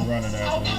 Running after him.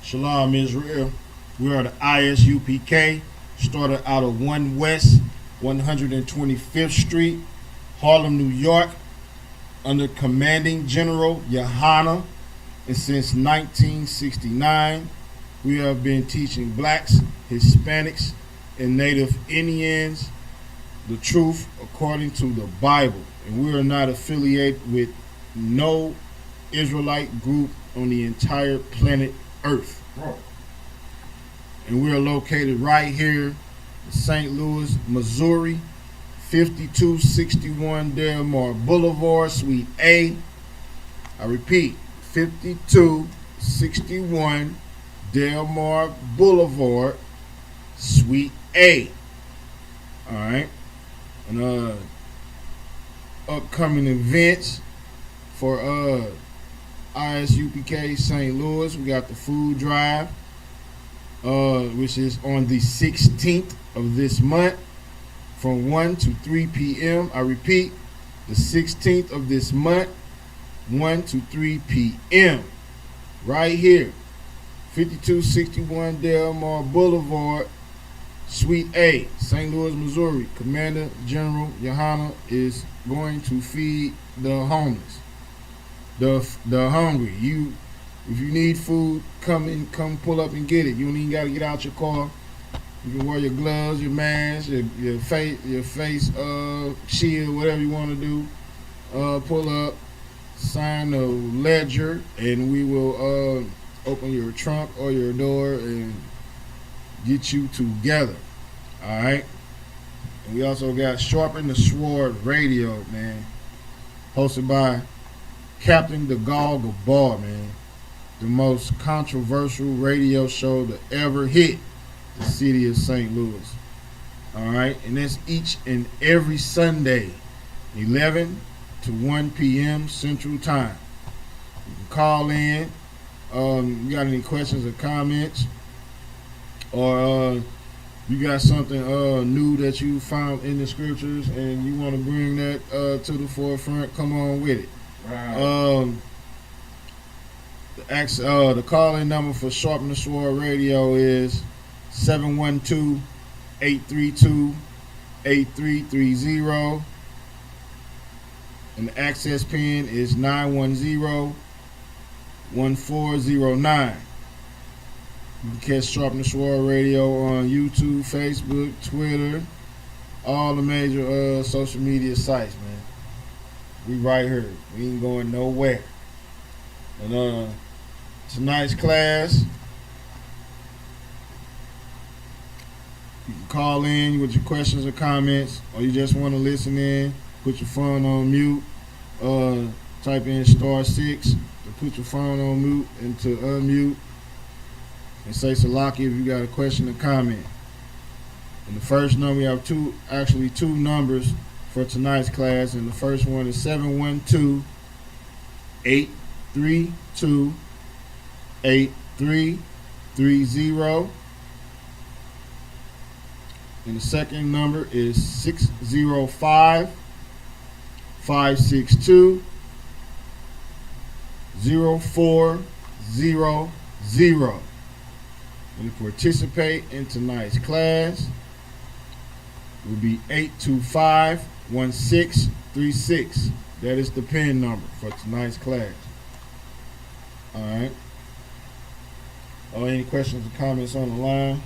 Shalom, Israel. We are the Isupk, started out of 1 West 125th Street, Harlem, New York, under Commanding General Yohana. And since 1969, we have been teaching blacks, Hispanics, and Native Indians the truth according to the Bible. And we are not affiliated with no Israelite group on the entire planet Earth. And we are located right here in St. Louis, Missouri, 5261 Delmar Boulevard, Suite A. I repeat, 5261 Delmar Boulevard, Suite A. All right. And upcoming events for Isupk St. Louis, we got the food drive, which is on the 16th of this month from 1 to 3 p.m. I repeat, the 16th of this month, 1 to 3 p.m. right here, 5261 Delmar Boulevard, Suite A, St. Louis, Missouri. Commander General Yohana is going to feed the homeless, the hungry. You If you need food, come pull up and get it. You don't even gotta get out your car. You can wear your gloves, your mask, your face shield, whatever you want to do. Pull up, sign the ledger, and we will open your trunk or your door and get you together. All right. And we also got Sharpen the Sword Radio, man, hosted by Captain the Gog of Bar, man, the most controversial radio show to ever hit the city of St. Louis. All right, and that's each and every Sunday, 11 to 1 p.m. Central Time. You can call in. You got any questions or comments, or you got something new that you found in the scriptures and you want to bring that to the forefront? Come on with it. Right. The call-in number for Sharpen the Sword Radio is 712-832-8330, and the access pin is 910-1409. You can catch Sharpen the Sword Radio on YouTube, Facebook, Twitter, all the major social media sites, man. We right here. We ain't going nowhere. And tonight's class, you can call in with your questions or comments, or you just want to listen in. Put your phone on mute. Type in *6 to put your phone on mute and to unmute. And say Salaki if you got a question or comment. And the first number, we have two numbers for tonight's class. And the first one is 712-832-8330. And the second number is 605-562-0400. And to participate in tonight's class will be 825-1636. That is the PIN number for tonight's class. All right. Any questions or comments on the line?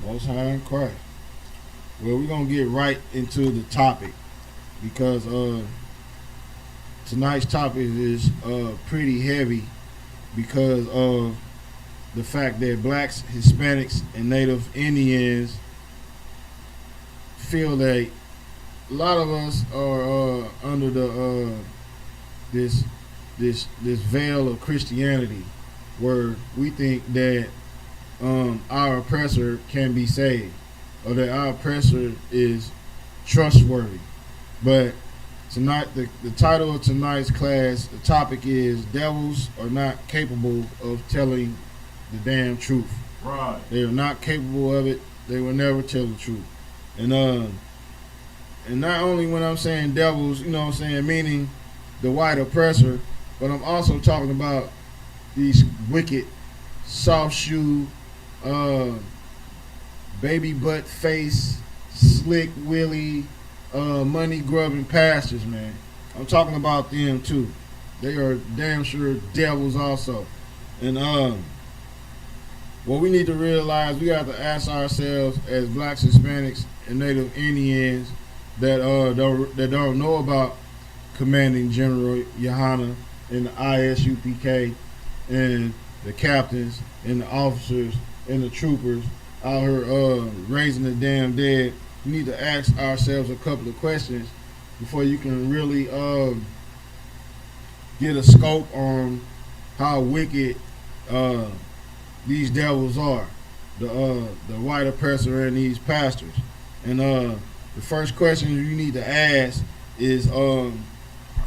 Most High in Christ. Well, we're going to get right into the topic because tonight's topic is pretty heavy because of the fact that blacks, Hispanics, and Native Indians feel that a lot of us are under the this veil of Christianity, where we think that our oppressor can be saved, or that our oppressor is trustworthy. But tonight, the title of tonight's class, the topic is "Devils are not capable of telling the damn truth." Right. They are not capable of it. They will never tell the truth. And not only when I'm saying devils, you know what I'm saying, meaning the white oppressor, but I'm also talking about these wicked, soft shoe, baby butt face, slick willy, money grubbing pastors, man. I'm talking about them too. They are damn sure devils also. And what we need to realize, we have to ask ourselves as blacks, Hispanics, and Native Indians that don't know about Commanding General Yohana and the ISUPK and the captains and the officers and the troopers out here raising the damn dead. We need to ask ourselves a couple of questions before you can really get a scope on how wicked these devils are, the white oppressor and these pastors. And the first question you need to ask is,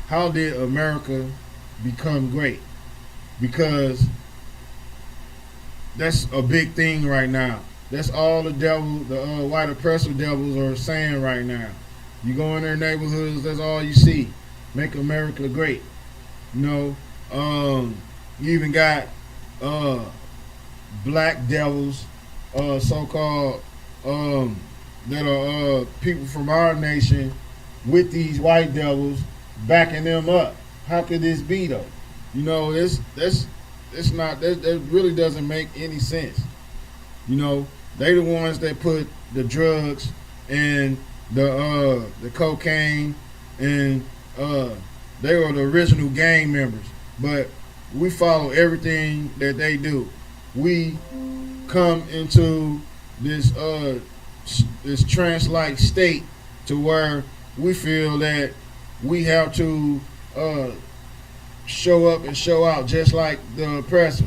how did America become great? Because that's a big thing right now. That's all the white oppressor devils are saying right now. You go in their neighborhoods, that's all you see. Make America great. You know, you even got black devils, so-called, that are people from our nation with these white devils backing them up. How could this be though? You know, it's not that really doesn't make any sense. You know, they the ones that put the drugs and the cocaine and they were the original gang members. But we follow everything that they do. We come into this this trance-like state to where we feel that we have to show up and show out just like the oppressor.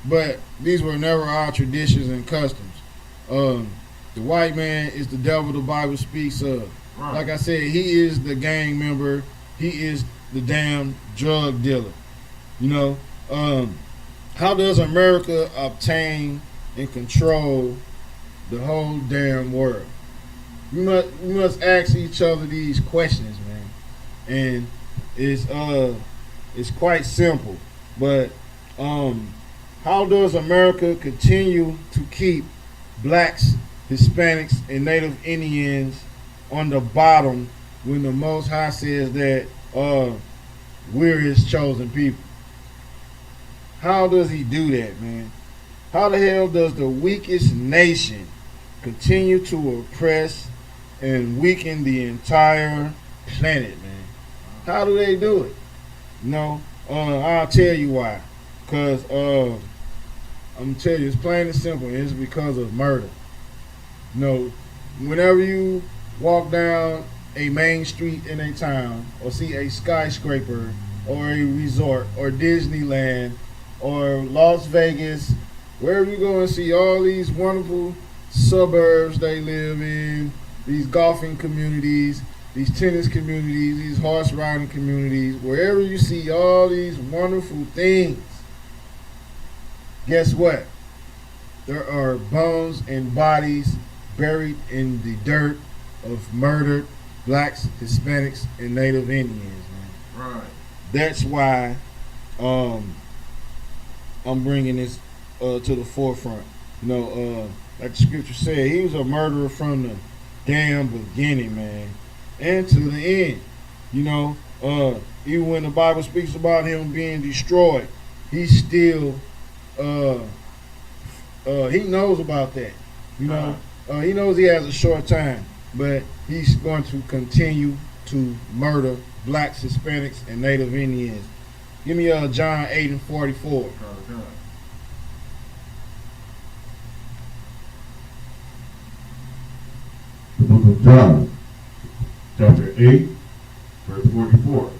But these were never our traditions and customs. The white man is the devil the Bible speaks of. Right. Like I said, he is the gang member. He is the damn drug dealer. You know, how does America obtain and control the whole damn world? We must ask each other these questions, man. And it's quite simple. But how does America continue to keep blacks, Hispanics, and Native Indians on the bottom when the Most High says that we're His chosen people? How does He do that, man? How the hell does the weakest nation continue to oppress and weaken the entire planet, man? How do they do it? You know, I'll tell you why. Because I'm going to tell you, it's plain and simple. It's because of murder. You know, whenever you walk down a main street in a town or see a skyscraper or a resort or Disneyland or Las Vegas, wherever you go and see all these wonderful suburbs they live in, these golfing communities, these tennis communities, these horse riding communities, wherever you see all these wonderful things, guess what? There are bones and bodies buried in the dirt of murdered blacks, Hispanics, and Native Indians, man. Right. That's why I'm bringing this to the forefront. You know, like the scripture said, he was a murderer from the damn beginning, man, and to the end. You know, even when the Bible speaks about him being destroyed, he still he knows about that. You know, he knows he has a short time, but he's going to continue to murder blacks, Hispanics, and Native Indians. Give me John 8:44. The book of John, chapter 8, verse 44.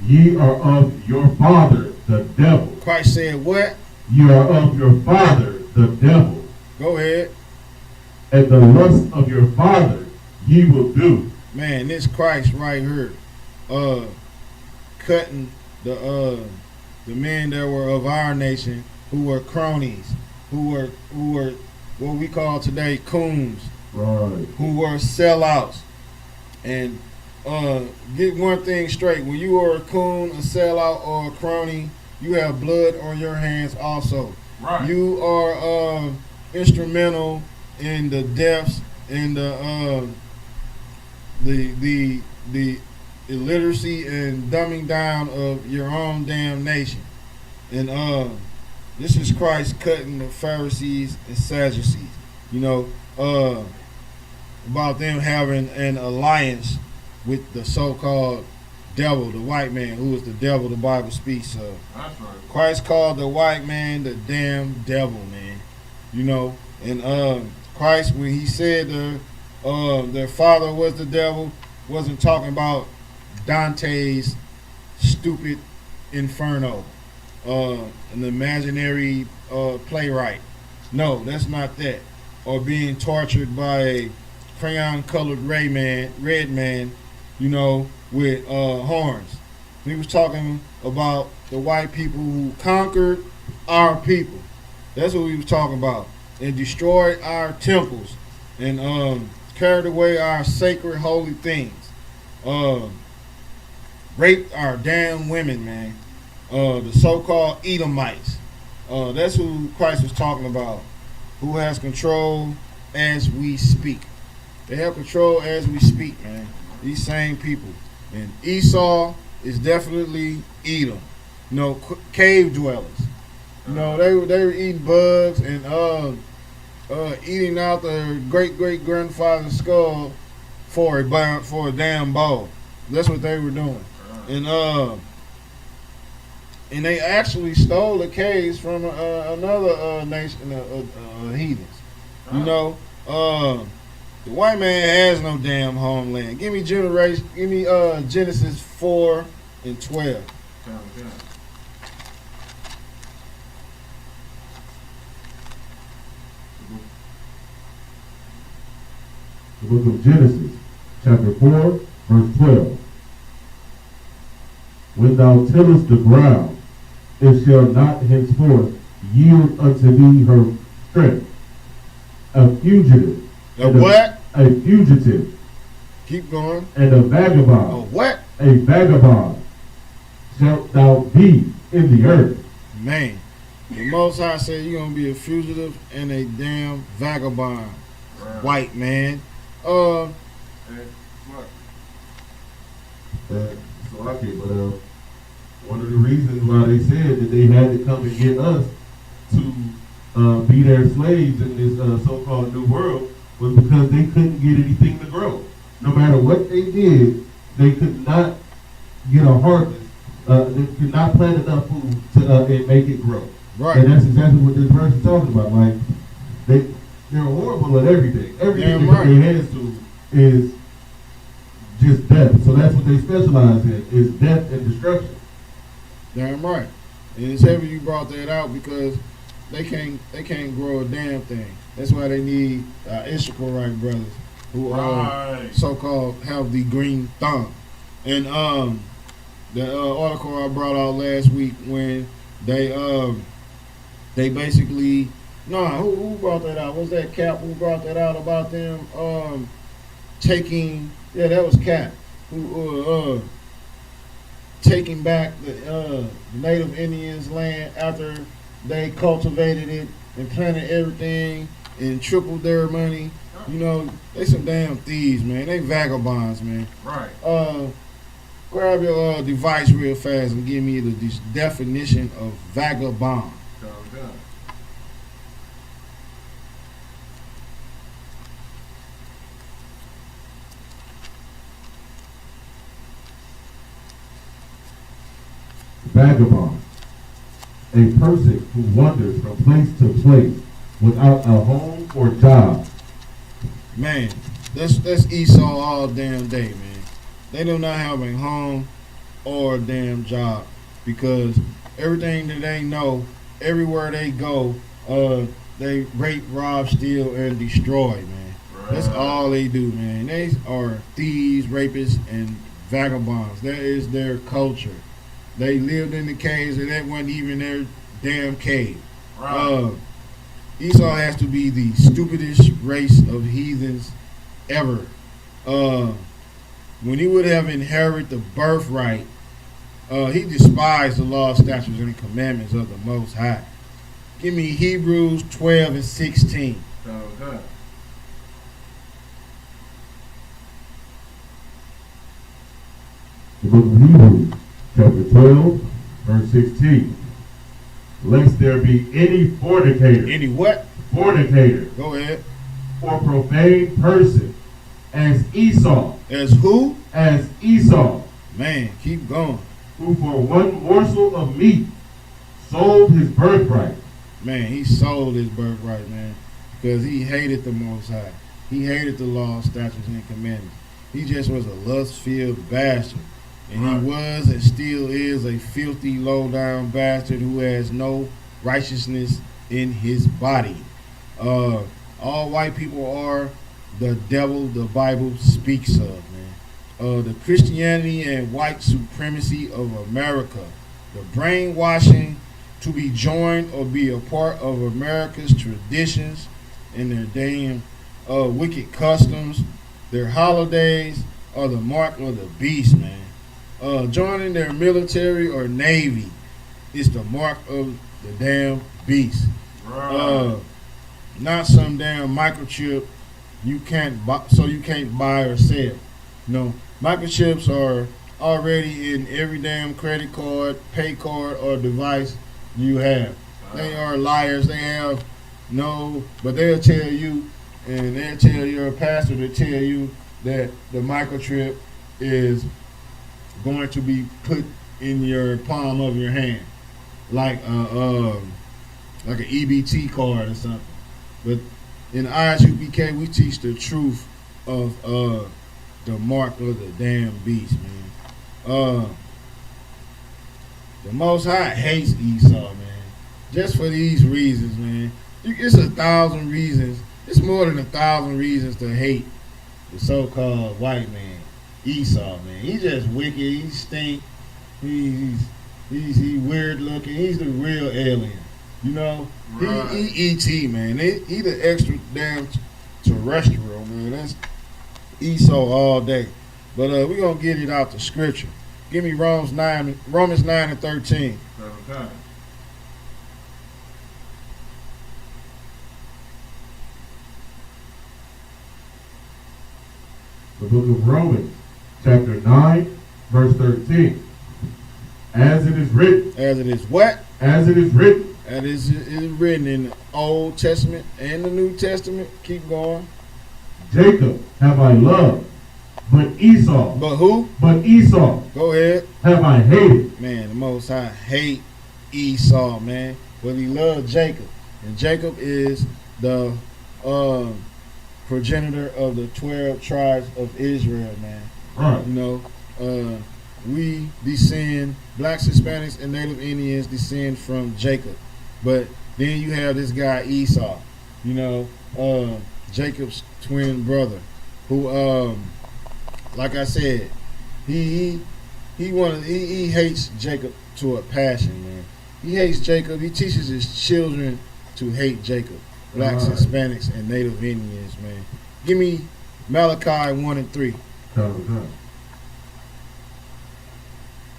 Ye are of your father, the devil. Christ said what? Ye are of your father, the devil. Go ahead. And the lust of your father ye will do. Man, this Christ right here, cutting the men that were of our nation, who were cronies, who were what we call today coons, right, who were sellouts. And get one thing straight: when you are a coon, a sellout, or a crony, you have blood on your hands also. Right. You are instrumental in the deaths and the illiteracy and dumbing down of your own damn nation. And this is Christ cutting the Pharisees and Sadducees. You know, about them having an alliance with the so-called devil, the white man, who is the devil the Bible speaks of. That's right. Christ called the white man the damn devil, man. You know, and Christ, when he said their father was the devil, wasn't talking about Dante's stupid Inferno, an imaginary playwright. No, that's not that. Or being tortured by a crayon-colored red man, you know, with horns. He was talking about the white people who conquered our people. That's what he was talking about. And destroyed our temples and carried away our sacred holy things. Raped our damn women, man. The so-called Edomites. That's who Christ was talking about. Who has control as we speak. They have control as we speak, man. These same people. And Esau is definitely Edom. You know, cave dwellers. You know, they were eating bugs and eating out their great grandfather's skull for a damn bowl. That's what they were doing. And they actually stole the caves from another nation, heathens. You know, the white man has no damn homeland. Give me Genesis 4 and 12. The book of Genesis, chapter 4, verse 12. When thou tillest the ground, it shall not henceforth yield unto thee her strength. A fugitive. A what? A fugitive. Keep going. And a vagabond. A what? A vagabond shalt thou be in the earth. Man, the Most High said you're going to be a fugitive and a damn vagabond. Right. White man. So I can't, but one of the reasons why they said that they had to come and get us to be their slaves in this so-called new world was because they couldn't get anything to grow. No matter what they did, they could not get a harvest. They could not plant enough food to and make it grow. Right. And that's exactly what this verse is talking about. Like they're horrible at everything. Everything they put their hands to is just death. So that's what they specialize in, is death and destruction. Damn right. And it's heavy you brought that out because they can't grow a damn thing. That's why they need Isupk brothers who so-called have the green thumb. And the article I brought out last week when they basically who brought that out? Was that Cap who brought that out about them taking? Yeah, that was Cap who taking back the Native Indians' land after they cultivated it and planted everything and tripled their money. You know, they some damn thieves, man. They vagabonds, man. Right. Grab your device real fast and give me the definition of vagabond. Vagabond, a person who wanders from place to place without a home or job. Man, that's Esau all damn day, man. They do not have a home or a damn job because everything that they know, everywhere they go, they rape, rob, steal, and destroy, man. Right. That's all they do, man. They are thieves, rapists, and vagabonds. That is their culture. They lived in the caves, and that wasn't even their damn cave. Right. Esau has to be the stupidest race of heathens ever. When he would have inherited the birthright, he despised the law, statutes, and commandments of the Most High. Give me Hebrews 12 and 16. Okay. The book of Hebrews, chapter 12, verse 16. Lest there be any fornicator. Any what? Fornicator. Go ahead. Or profane person, as Esau. As who? As Esau. Man, keep going. Who for one morsel of meat sold his birthright. Man, he sold his birthright, man, because he hated the Most High. He hated the law, statutes, and commandments. He just was a lust-filled bastard. And he was and still is a filthy, low-down bastard who has no righteousness in his body. All white people are the devil the Bible speaks of, man. The Christianity and white supremacy of America. The brainwashing to be joined or be a part of America's traditions and their damn wicked customs. Their holidays are the mark of the beast, man. Joining their military or navy is the mark of the damn beast. Right. Not some damn microchip you can't buy or sell. No, Microchips are already in every damn credit card, pay card, or device you have. They are liars. They have no, but they'll tell you, and they'll tell your pastor to tell you that the microchip is going to be put in your palm of your hand, like an EBT card or something. But in ISUPK, we teach the truth of the mark of the damn beast, man. The Most High hates Esau, man. Just for these reasons, man. It's 1,000 reasons. It's more than 1,000 reasons to hate the so-called white man, Esau, man. He's just wicked. He stink. He's weird looking. He's the real alien. You know, right. he ET, man. He the extra damn terrestrial, man. That's Esau all day. But we're gonna get it out the scripture. Give me Romans 9 and 13. Okay. The book of Romans, chapter 9, verse 13. As it is written. As it is what? As it is written. That is written in the Old Testament and the New Testament. Keep going. Jacob have I loved, but Esau. But who? But Esau. Go ahead. Have I hated. Man, the Most High hate Esau, man. But he loved Jacob. And Jacob is the progenitor of the 12 tribes of Israel, man. Right. You know, we descend, blacks, Hispanics, and Native Indians descend from Jacob. But then you have this guy Esau, you know, Jacob's twin brother, who, like I said, he hates Jacob to a passion, man. He hates Jacob. He teaches his children to hate Jacob. Blacks, Hispanics, and Native Indians, man. Give me Malachi 1 and 3. Okay.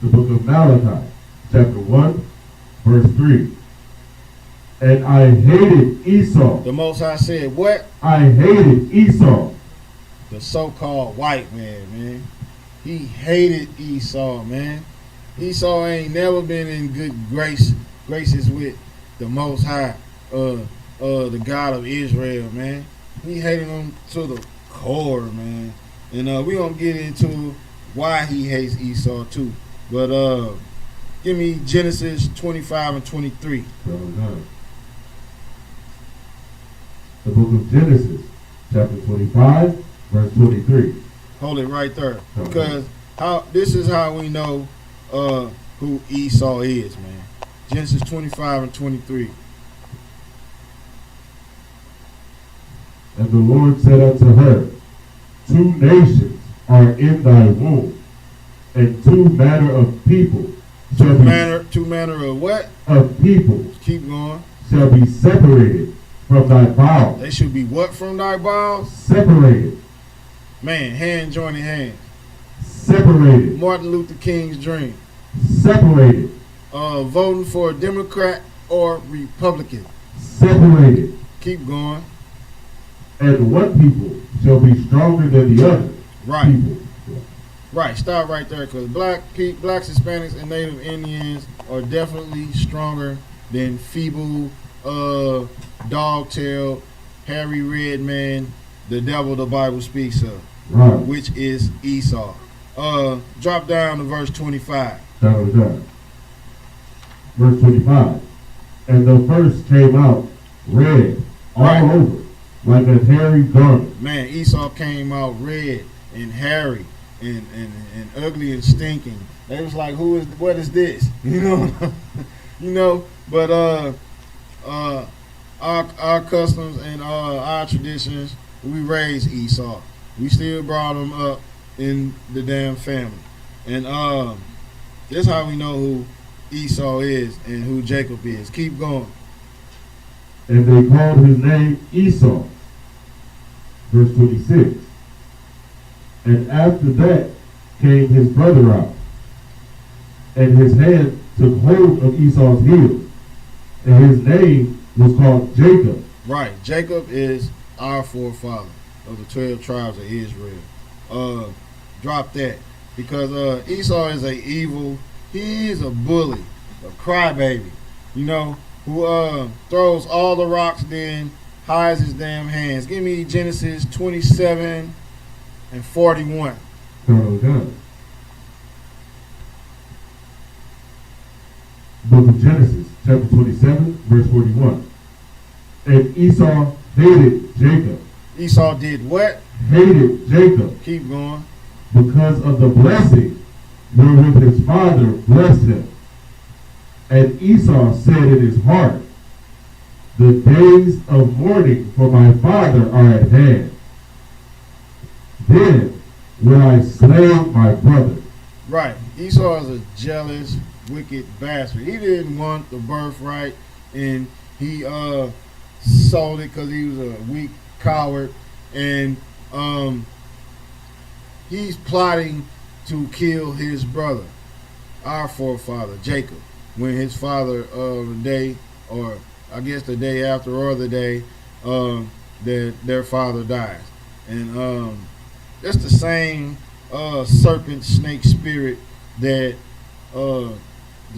The book of Malachi, chapter 1, verse 3. And I hated Esau. The Most High said what? I hated Esau. The so-called white man. He hated Esau, man. Esau ain't never been in good graces with the Most High, the God of Israel, man. He hated him to the core, man. And we gonna get into why he hates Esau too. But give me Genesis 25 and 23. The book of Genesis, chapter 25, verse 23. Hold it right there, because this is how we know who Esau is, man. Genesis 25 and 23. And the Lord said unto her, 2 nations are in thy womb, and 2 manner of people shall be. 2 manner of what? Of people. Keep going. Shall be separated from thy bowels. They should be what from thy bowels? Separated. Man, hand joining hands. Separated. Martin Luther King's dream. Separated. Voting for a Democrat or Republican. Separated. Keep going. And one people shall be stronger than the other. Right. People. Right. Stop right there, because blacks, Hispanics, and Native Indians are definitely stronger than feeble, dog-tailed, hairy red man, the devil the Bible speaks of, right, which is Esau. Drop down to verse 25. Verse 25. And the first came out red all over, like a hairy garment. Man, Esau came out red and hairy and ugly and stinking. They was like, what is this? You know? But our customs and our traditions, we raised Esau. We still brought him up in the damn family. And that's how we know who Esau is and who Jacob is. Keep going. And they called his name Esau. Verse 26. And after that came his brother out, and his hand took hold of Esau's heel, and his name was called Jacob. Right. Jacob is our forefather of the 12 tribes of Israel. Drop that. Because Esau is a evil, he is a bully, a crybaby, you know, who throws all the rocks, then hides his damn hands. Give me Genesis 27 and 41. Okay. Book of Genesis, chapter 27, verse 41. And Esau hated Jacob. Esau did what? Hated Jacob Keep going. because of the blessing wherewith his father blessed him. And Esau said in his heart, the days of mourning for my father are at hand. Then will I slay my brother. Right. Esau is a jealous, wicked bastard. He didn't want the birthright, and he sold it because he was a weak coward, and he's plotting to kill his brother, our forefather Jacob, when his father the day, or I guess the day after or the day that their father dies. And that's the same serpent snake spirit that the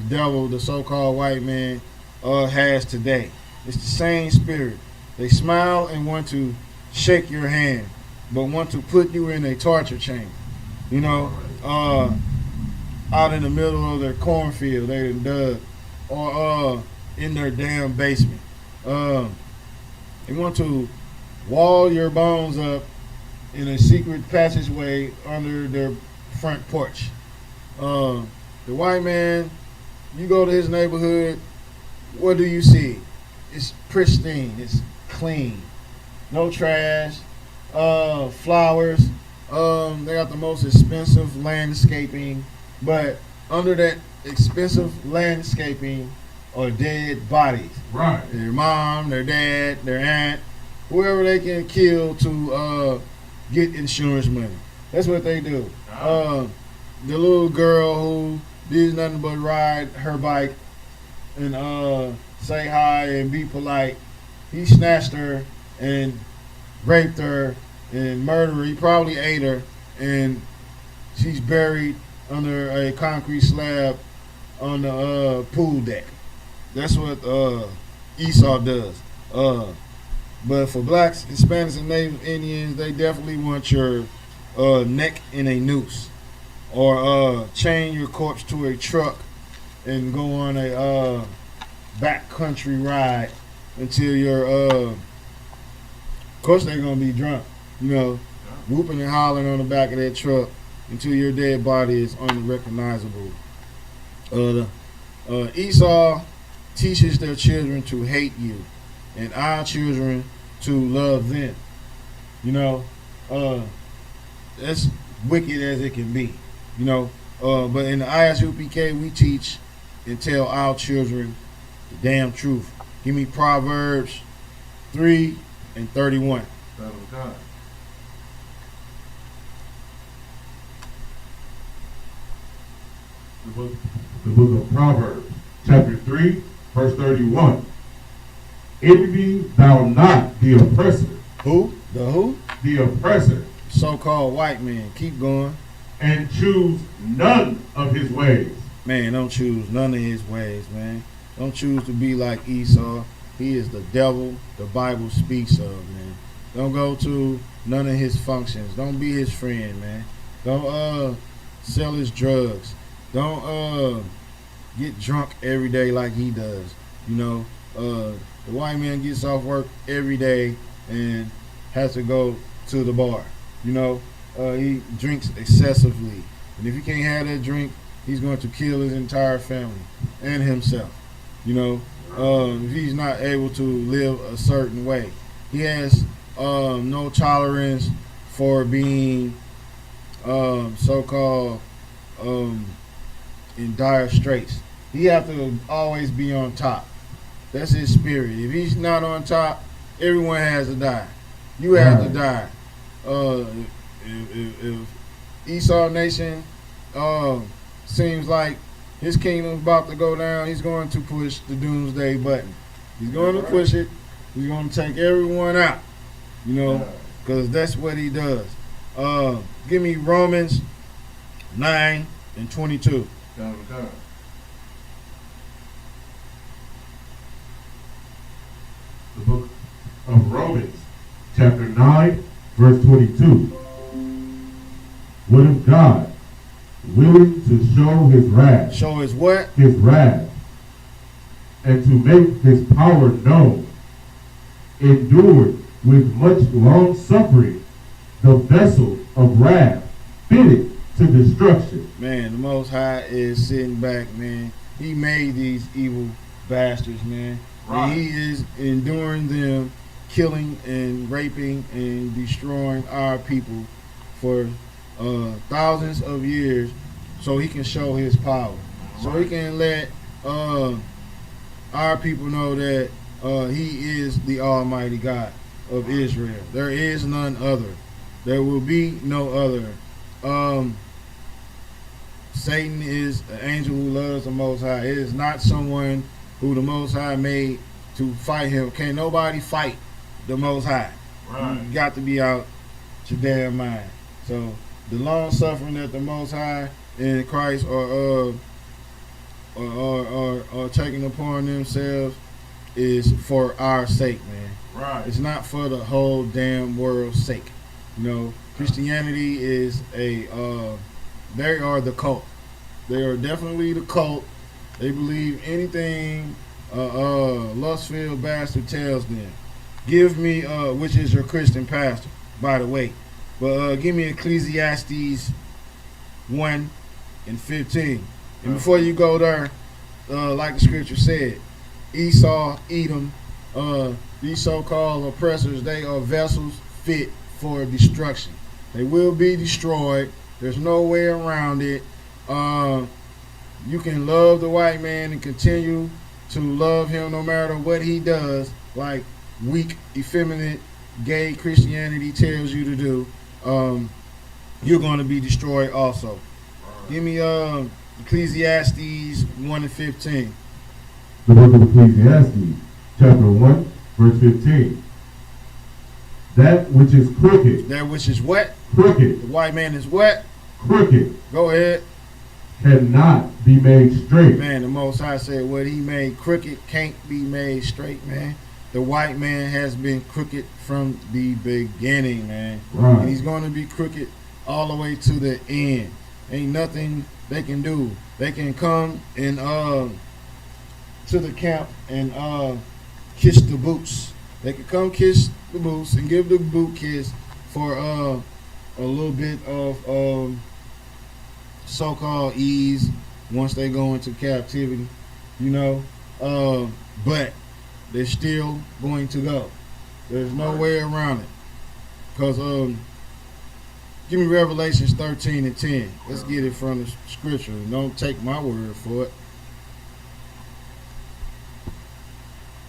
devil, the so-called white man, has today. It's the same spirit. They smile and want to shake your hand, but want to put you in a torture chamber. You know, out in the middle of their cornfield they done dug, or in their damn basement. They want to wall your bones up in a secret passageway under their front porch. The white man, you go to his neighborhood, what do you see? It's pristine, it's clean, no trash, flowers. They got the most expensive landscaping, but under that expensive landscaping are dead bodies. Right. Their mom, their dad, their aunt, whoever they can kill to get insurance money. That's what they do. The little girl who did nothing but ride her bike and say hi and be polite, he snatched her and raped her and murdered her. He probably ate her, and she's buried under a concrete slab on the pool deck. That's what Esau does. But for blacks, Hispanics, and Native Indians, they definitely want your neck in a noose, or chain your corpse to a truck and go on a backcountry ride until you're, of course they're going to be drunk, you know, whooping and hollering on the back of that truck until your dead body is unrecognizable. Esau teaches their children to hate you, and our children to love them. You know, that's wicked as it can be. You know, but in the Isupk, we teach and tell our children the damn truth. Give me Proverbs 3 and 31. The book of Proverbs, chapter 3, verse 31. Envy thou not the oppressor. Who? The who? The oppressor. So-called white man. Keep going. And choose none of his ways. Man, don't choose none of his ways, man. Don't choose to be like Esau. He is the devil the Bible speaks of, man. Don't go to none of his functions. Don't be his friend, man. Don't sell his drugs. Don't get drunk every day like he does. You know, the white man gets off work every day and has to go to the bar. You know, he drinks excessively. And if he can't have that drink, he's going to kill his entire family and himself. You know, if he's not able to live a certain way. He has no tolerance for being so-called in dire straits. He have to always be on top. That's his spirit. If he's not on top, everyone has to die. You have to die. If Esau Nation seems like his kingdom's about to go down, he's going to push the doomsday button. He's going to push it. He's going to take everyone out. You know, because that's what he does. Give me Romans 9 and 22. God. The book of Romans, chapter 9, verse 22. What if God, willing to show his wrath, Show his what? his wrath, and to make his power known, endured with much long suffering the vessel of wrath fitted to destruction. Man, the Most High is sitting back, man. He made these evil bastards, man. Right. And he is enduring them, killing and raping and destroying our people for thousands of years so he can show his power. So he can let our people know that he is the Almighty God of Israel. There is none other. There will be no other. Satan is an angel who loves the Most High. It is not someone who the Most High made to fight him. Can't nobody fight the Most High. Right. You got to be out your damn mind. So the long suffering that the Most High and Christ are taking upon themselves is for our sake, man. Right. It's not for the whole damn world's sake. You know, Christianity is they are the cult. They are definitely the cult. They believe anything lust-filled bastard tells them. Give me, which is your Christian pastor, by the way. But give me Ecclesiastes 1 and 15. And before you go there, like the scripture said, Esau, Edom, these so-called oppressors, they are vessels fit for destruction. They will be destroyed. There's no way around it. You can love the white man and continue to love him no matter what he does, like weak, effeminate, gay Christianity tells you to do. You're going to be destroyed also. Give me Ecclesiastes 1 and 15. The book of Ecclesiastes, chapter 1, verse 15. That which is crooked. That which is what? Crooked. The white man is what? Crooked. Go ahead. Cannot be made straight. Man, the Most High said what he made crooked can't be made straight, man. The white man has been crooked from the beginning, man. Right. And he's going to be crooked all the way to the end. Ain't nothing they can do. They can come and to the camp and kiss the boots. They can come kiss the boots and give the boot kiss for a little bit of so-called ease once they go into captivity, you know. But they're still going to go. There's no way around it. Because give me Revelations 13 and 10. Let's get it from the scripture. Don't take my word for it.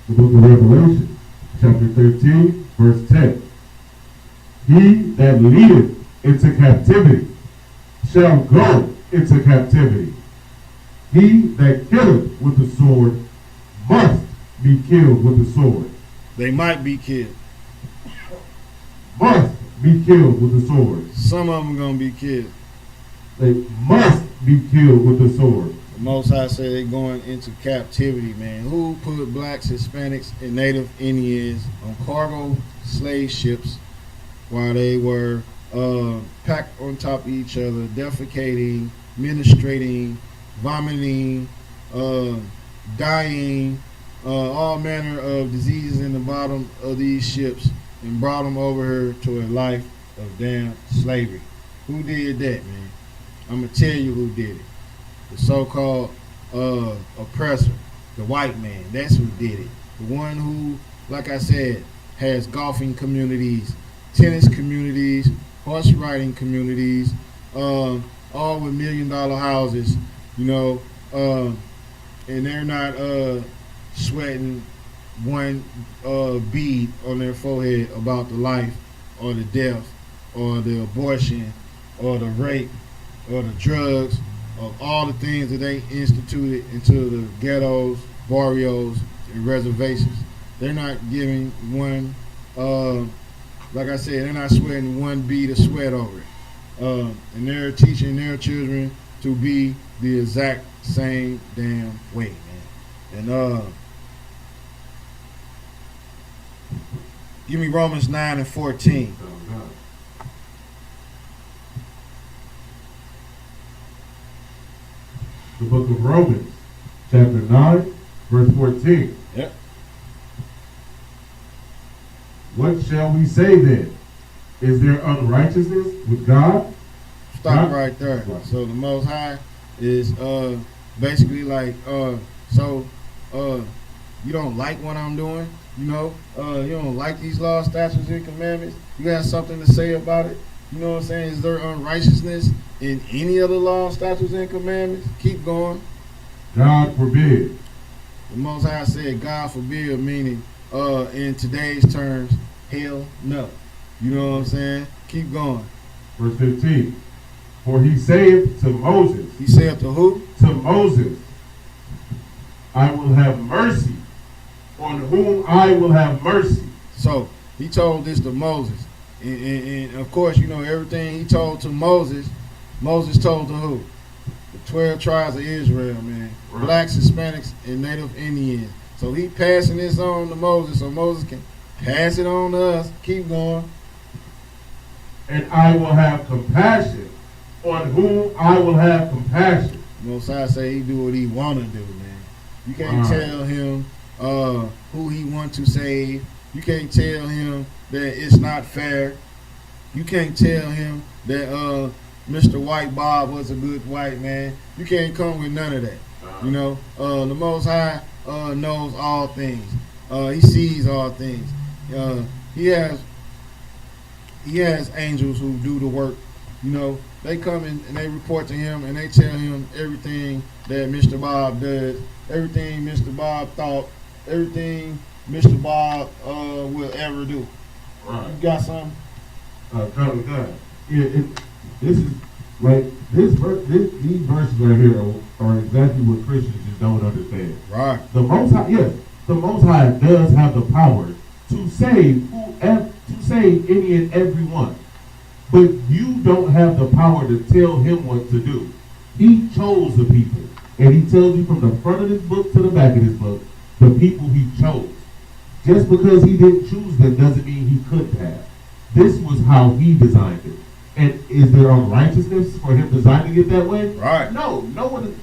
The book of Revelation, chapter 13, verse 10. He that leadeth into captivity shall go into captivity. He that killeth with the sword must be killed with the sword. They might be killed. Must be killed with the sword. Some of them going to be killed. They must be killed with the sword. The Most High said they're going into captivity, man. Who put blacks, Hispanics, and Native Indians on cargo slave ships while they were packed on top of each other, defecating, ministrating, vomiting, dying, all manner of diseases in the bottom of these ships, and brought them over here to a life of damn slavery? Who did that, man? I'm going to tell you who did it. The so-called oppressor, the white man. That's who did it. The one who, like I said, has golfing communities, tennis communities, horse riding communities, all with $1 million houses, you know, and they're not sweating one bead on their forehead about the life or the death or the abortion or the rape or the drugs, of all the things that they instituted into the ghettos, barrios, and reservations. They're not giving one, like I said, they're not sweating one bead of sweat over it. And they're teaching their children to be the exact same damn way, man. And give me Romans 9 and 14. The book of Romans, chapter 9, verse 14. Yep. What shall we say then? Is there unrighteousness with God? Stop right there. Right. So the Most High is basically like you don't like what I'm doing, you don't like these laws, statutes, and commandments. You got something to say about it. You know what I'm saying? Is there unrighteousness in any of the laws, statutes, and commandments? Keep going. God forbid. The Most High said, God forbid, meaning in today's terms, hell no. You know what I'm saying? Keep going. Verse 15. For he saith to Moses. He said to who? To Moses, I will have mercy on whom I will have mercy. So he told this to Moses. And of course, everything he told to Moses, Moses told to who? The 12 tribes of Israel, man. Right. Blacks, Hispanics, and Native Indians. So he passing this on to Moses so Moses can pass it on to us. Keep going. And I will have compassion on whom I will have compassion. Most High say he do what he want to do, man. You can't tell him who he want to save. You can't tell him that it's not fair. You can't tell him that Mr. White Bob was a good white man. You can't come with none of that. The Most High knows all things. He sees all things. He has angels who do the work. They come in and they report to him and they tell him everything that Mr. Bob does, everything Mr. Bob thought, everything Mr. Bob will ever do. Right. You got something? Kind of God. Yeah, this is like these verses right here are exactly what Christians just don't understand. Right. The Most High, yes, the Most High does have the power to save any and everyone. But you don't have the power to tell him what to do. He chose the people. And he tells you from the front of this book to the back of this book, the people he chose. Just because he didn't choose them doesn't mean he couldn't have. This was how he designed it. And is there unrighteousness for him designing it that way? Right. No one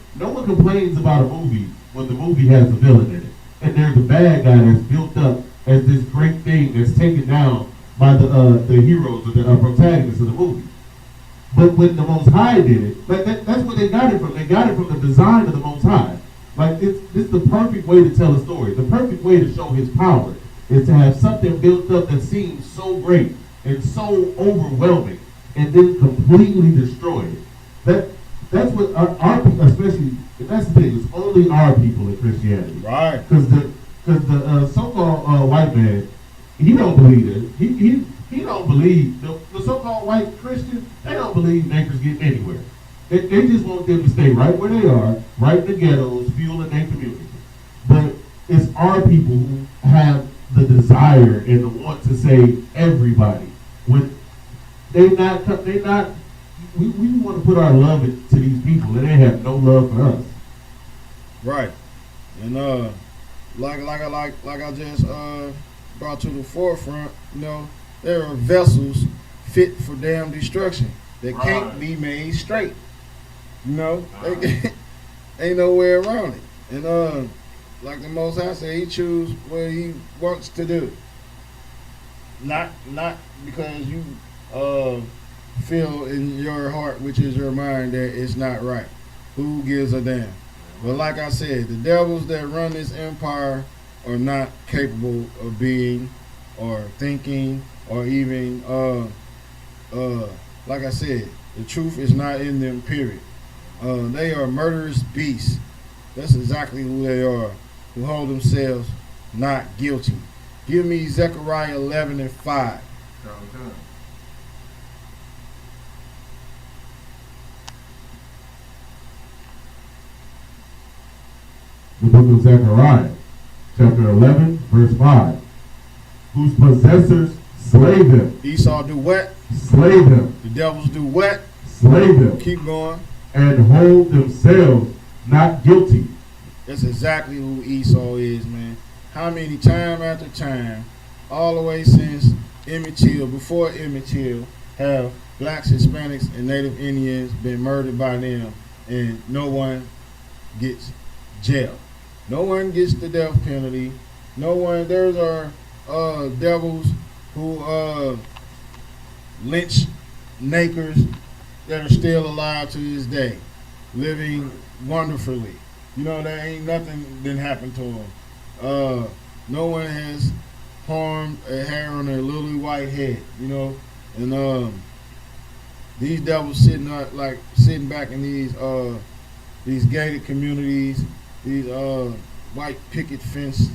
complains about a movie when the movie has a villain in it. And there's a bad guy that's built up as this great thing that's taken down by the heroes or the protagonists of the movie. But when the Most High did it, that's where they got it from. They got it from the design of the Most High. Like it's the perfect way to tell a story. The perfect way to show his power is to have something built up that seems so great and so overwhelming, and then completely destroy it. That's what our especially that's the thing. It's only our people in Christianity, Right? Because the so-called white man, he don't believe it. He don't believe the so-called white Christians. They don't believe niggers getting anywhere. They just want them to stay right where they are, right in the ghettos, fueling their community. But it's our people who have the desire and the want to save everybody. When we want to put our love to these people, and they have no love for us. Right. And like I just brought to the forefront, there are vessels fit for damn destruction that can't be made straight. Ain't no way around it. And like the Most High said, he choose what he wants to do. Not because you feel in your heart, which is your mind, that it's not right. Who gives a damn? But like I said, the devils that run this empire are not capable of being or thinking or even like I said, the truth is not in them, period. They are murderous beasts. That's exactly who they are, who hold themselves not guilty. Give me Zechariah 11 and 5. The book of Zechariah, chapter 11, verse 5. Whose possessors slay them. Esau do what? slay them, The devils do what? slay them, Keep going. and hold themselves not guilty. That's exactly who Esau is, man. How many time after time, all the way since Emmett Till, before Emmett Till, have blacks, Hispanics, and Native Indians been murdered by them, and no one gets jail. No one gets the death penalty. No one. There's our devils who lynch nakers that are still alive to this day, living wonderfully. You know, there ain't nothing didn't happen to them. No one has harmed a hair on their lily white head. You know, and these devils sitting back in these gated communities, these white picket fence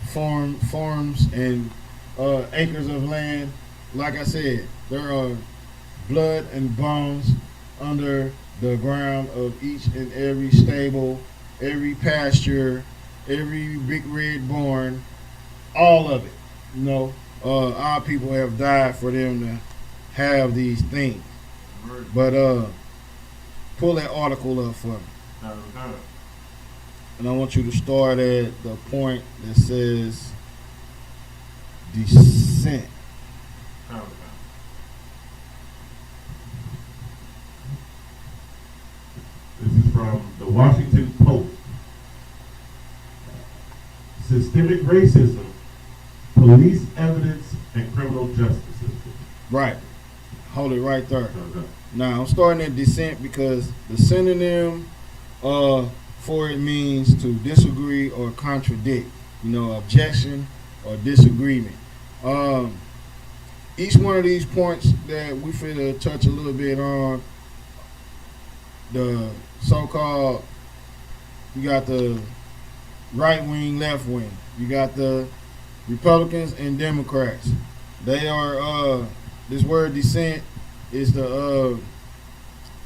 farms and acres of land. Like I said, there are blood and bones under the ground of each and every stable, every pasture, every big red barn, all of it. You know, our people have died for them to have these things. But pull that article up for me. And I want you to start at the point that says descent. This is from the Washington Post. Systemic racism, police evidence, and criminal justice system. Right. Hold it right there. Now, I'm starting at descent because the synonym for it means to disagree or contradict. You know, objection or disagreement. Each one of these points that we finna touch a little bit on, the so-called, you got the right wing, left wing. You got the Republicans and Democrats. They are this word descent is the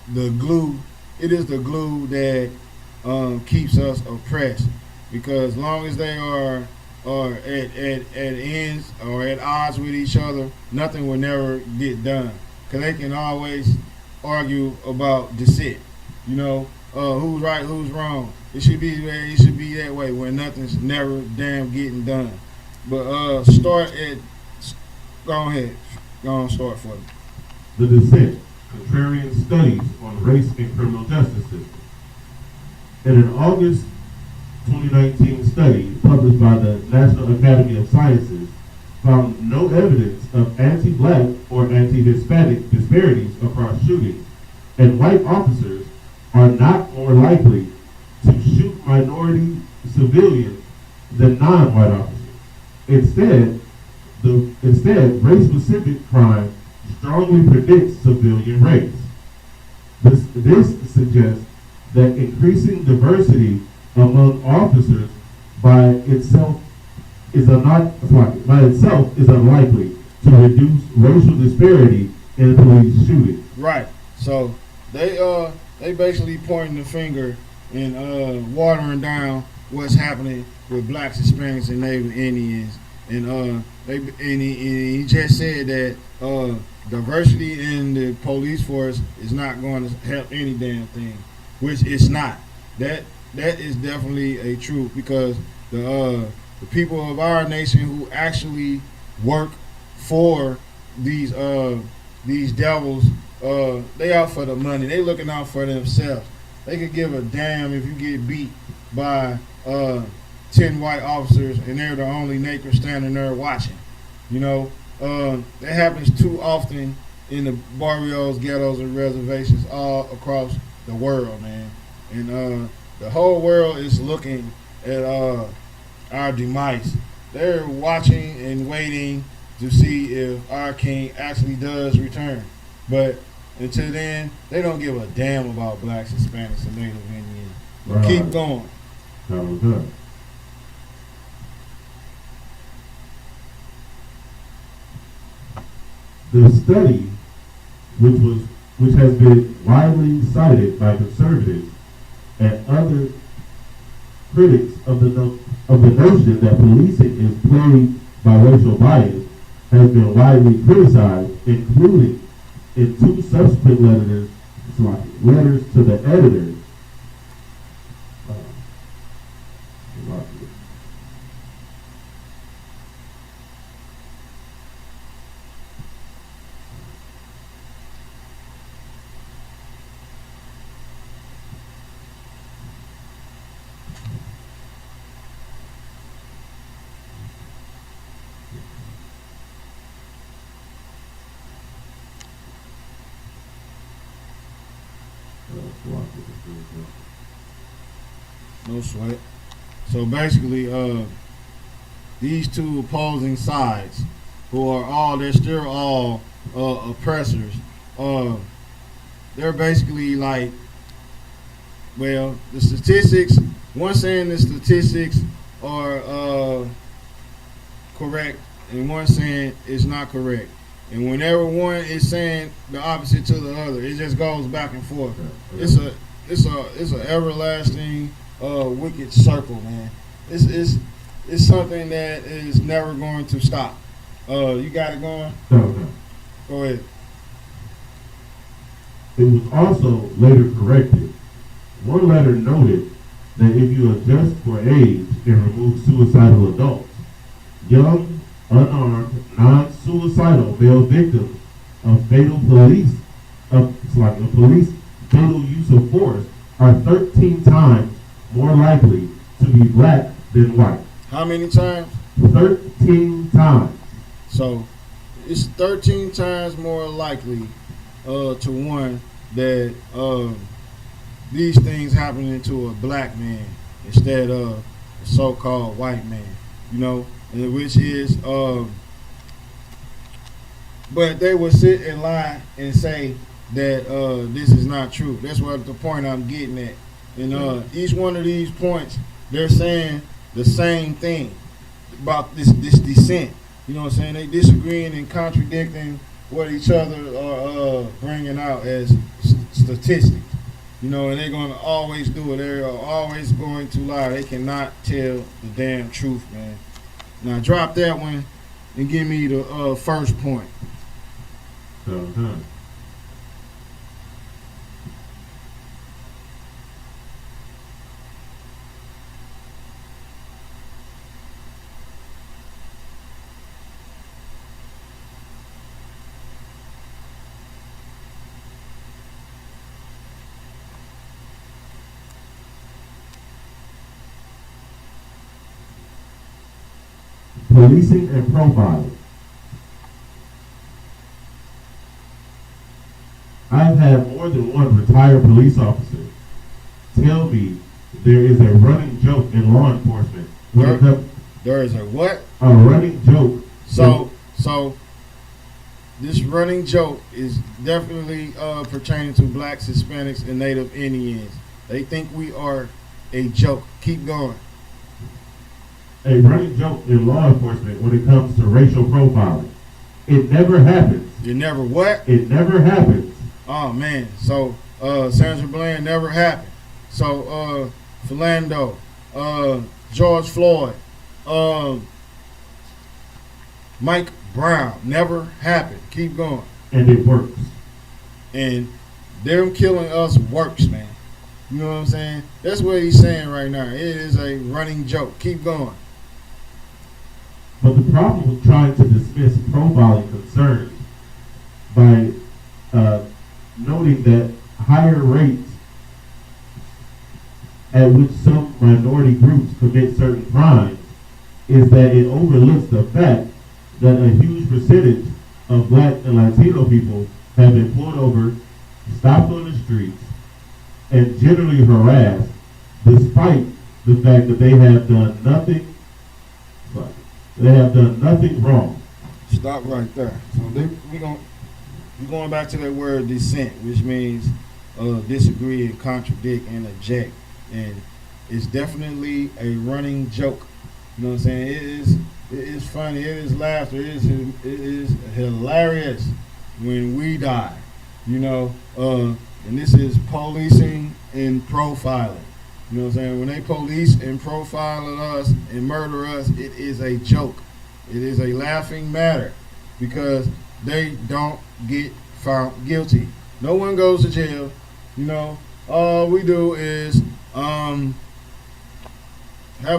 glue. It is the glue that keeps us oppressed, because as long as they are at ends or at odds with each other, nothing will never get done, because they can always argue about descent. You know, who's right, who's wrong. It should be that way, it should be that way, when nothing's never damn getting done. But go ahead, start for me. The Dissent, Contrarian Studies on Race and Criminal Justice System. In an August 2019 study published by the National Academy of Sciences, found no evidence of anti-black or anti-Hispanic disparities across shootings, and white officers are not more likely to shoot minority civilians than non-white officers. Instead, race-specific crime strongly predicts civilian race. This suggests that increasing diversity among officers by itself is unlikely to reduce racial disparity in police shootings. Right. So they basically pointing the finger and watering down what's happening with blacks, Hispanics, and Native Indians. And he just said that diversity in the police force is not going to help any damn thing, which it's not. That is definitely a truth, because the people of our nation who actually work for these devils, they out for the money. They looking out for themselves. They could give a damn if you get beat by 10 white officers and they're the only naked standing there watching. You know, that happens too often in the barrios, ghettos, and reservations all across the world, man. And the whole world is looking at our demise. They're watching and waiting to see if our king actually does return. But until then, they don't give a damn about blacks, Hispanics, and Native Indians. Right. Keep going. That was good. The study, which has been widely cited by conservatives and other critics of the notion that policing is plagued by racial bias, has been widely criticized, including in two subsequent letters to the editors. Uh, No sweat. So basically, these two opposing sides, they're still all oppressors. They're basically like, well, the statistics. One saying the statistics are correct, and one saying it's not correct. And whenever one is saying the opposite to the other, it just goes back and forth. It's a everlasting wicked circle, man. It's something that is never going to stop. You got it going? No. Go ahead. It was also later corrected. One letter noted that if you adjust for age and remove suicidal adults, young, unarmed, non-suicidal male victims of police fatal use of force are 13 times more likely to be black than white. How many times? 13 times. So it's 13 times more likely to one that these things happening to a black man instead of a so-called white man, you know, and which is, but they will sit and lie and say that this is not true. That's what the point I'm getting at. And each one of these points, they're saying the same thing about this descent. You know what I'm saying? They disagreeing and contradicting what each other are bringing out as statistics. You know, and they're going to always do it. They're always going to lie. They cannot tell the damn truth, man. Now drop that one and give me the first point. Uh-huh. Policing and profiling. I've had more than one retired police officer tell me there is a running joke in law enforcement. There is a what? A running joke. So this running joke is definitely pertaining to blacks, Hispanics, and Native Indians. They think we are a joke. Keep going. A running joke in law enforcement when it comes to racial profiling. It never happens. You never what? It never happens. Oh man. So Sandra Bland never happened. So Philando, George Floyd, Mike Brown never happened. Keep going. And it works. And them killing us works, man. You know what I'm saying? That's what he's saying right now. It is a running joke. Keep going. But the problem with trying to dismiss profiling concerns by noting that higher rates at which some minority groups commit certain crimes is that it overlooks the fact that a huge percentage of black and Latino people have been pulled over, stopped on the streets, and generally harassed despite the fact that they have done nothing. They have done nothing wrong. Stop right there. So we're going back to that word dissent, which means disagree and contradict and object. And it's definitely a running joke. You know what I'm saying? It is funny. It is laughter. It is hilarious when we die. You know, and this is policing and profiling. You know what I'm saying? When they police and profile us and murder us, it is a joke. It is a laughing matter. because they don't get found guilty. No one goes to jail. You know, all we do is have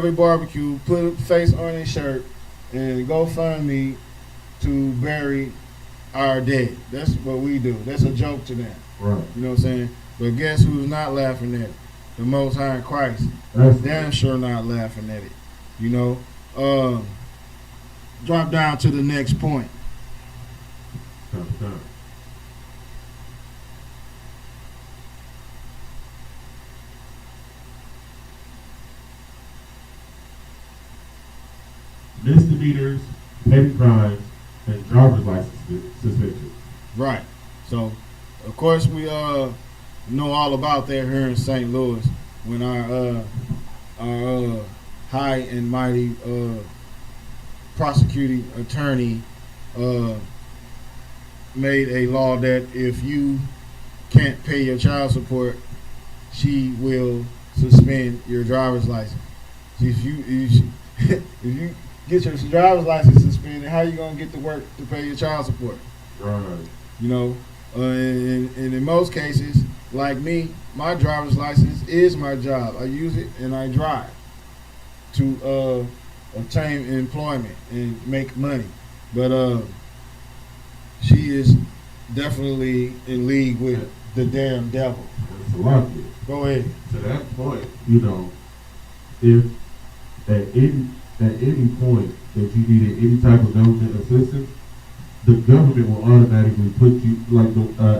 a barbecue, put a face on a shirt, and go find me to bury our dead. That's what we do. That's a joke to them. Right. You know what I'm saying? But guess who's not laughing at it? The Most High in Christ. That's Damn sure not laughing at it. You know? Drop down to the next point. Time. Misdemeanors, petty crimes, and driver's license suspensions. Right. So, of course, we know all about that here in St. Louis when our high and mighty prosecuting attorney made a law that if you can't pay your child support, she will suspend your driver's license. If you get your driver's license suspended, how you gonna get to work to pay your child support? Right. You know, and in most cases, like me, my driver's license is my job. I use it and I drive to obtain employment and make money. But she is definitely in league with the damn devil. That's a lot of it. Go ahead. To that point, you know, if at any point that you needed any type of government assistance, the government will automatically put you, like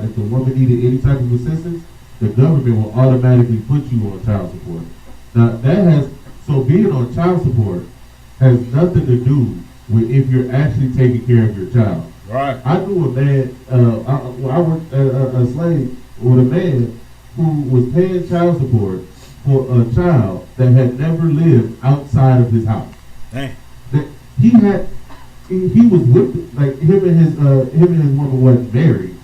if the woman needed any type of assistance, the government will automatically put you on child support. Now so being on child support has nothing to do with if you're actually taking care of your child. Right. I knew a man, I worked a slave with a man who was paying child support for a child that had never lived outside of his house. Dang. That he was with, like, him and his woman wasn't married,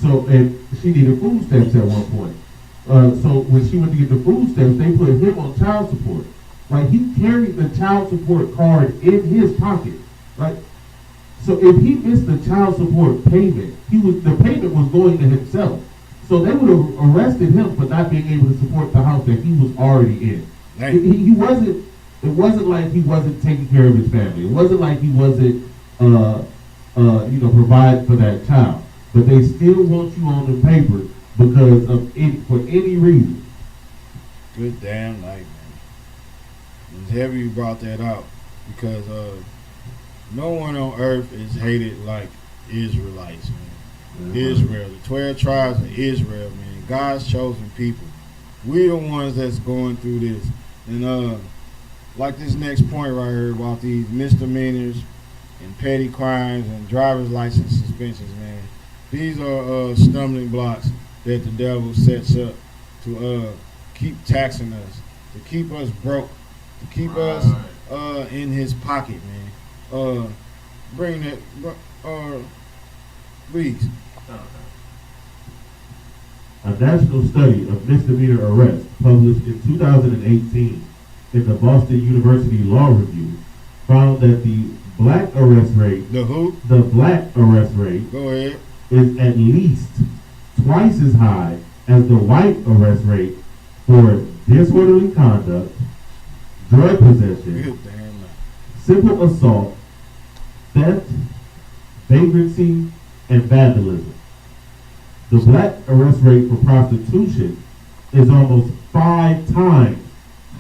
so, and she needed food stamps at one point. So when she went to get the food stamps, they put him on child support. Like, he carried the child support card in his pocket. Like, so if he missed the child support payment, the payment was going to himself. So they would have arrested him for not being able to support the house that he was already in. He wasn't. It wasn't like he wasn't taking care of his family. It wasn't like he wasn't, providing for that child. But they still want you on the paper because of for any reason. Good damn night, man. It's heavy you brought that out because no one on earth is hated like Israelites, man. Israel, the 12 tribes of Israel, man. God's chosen people. We're the ones that's going through this. And like this next point right here about these misdemeanors and petty crimes and driver's license suspensions, man. These are stumbling blocks that the devil sets up to keep taxing us, to keep us broke, to keep us in his pocket, man. Bring that, please. A national study of misdemeanor arrests published in 2018 in the Boston University Law Review found that the black arrest rate, The black arrest rate Go ahead. is at least twice as high as the white arrest rate for disorderly conduct, drug possession, Good damn night. simple assault, theft, vagrancy, and vandalism. The black arrest rate for prostitution is almost 5 times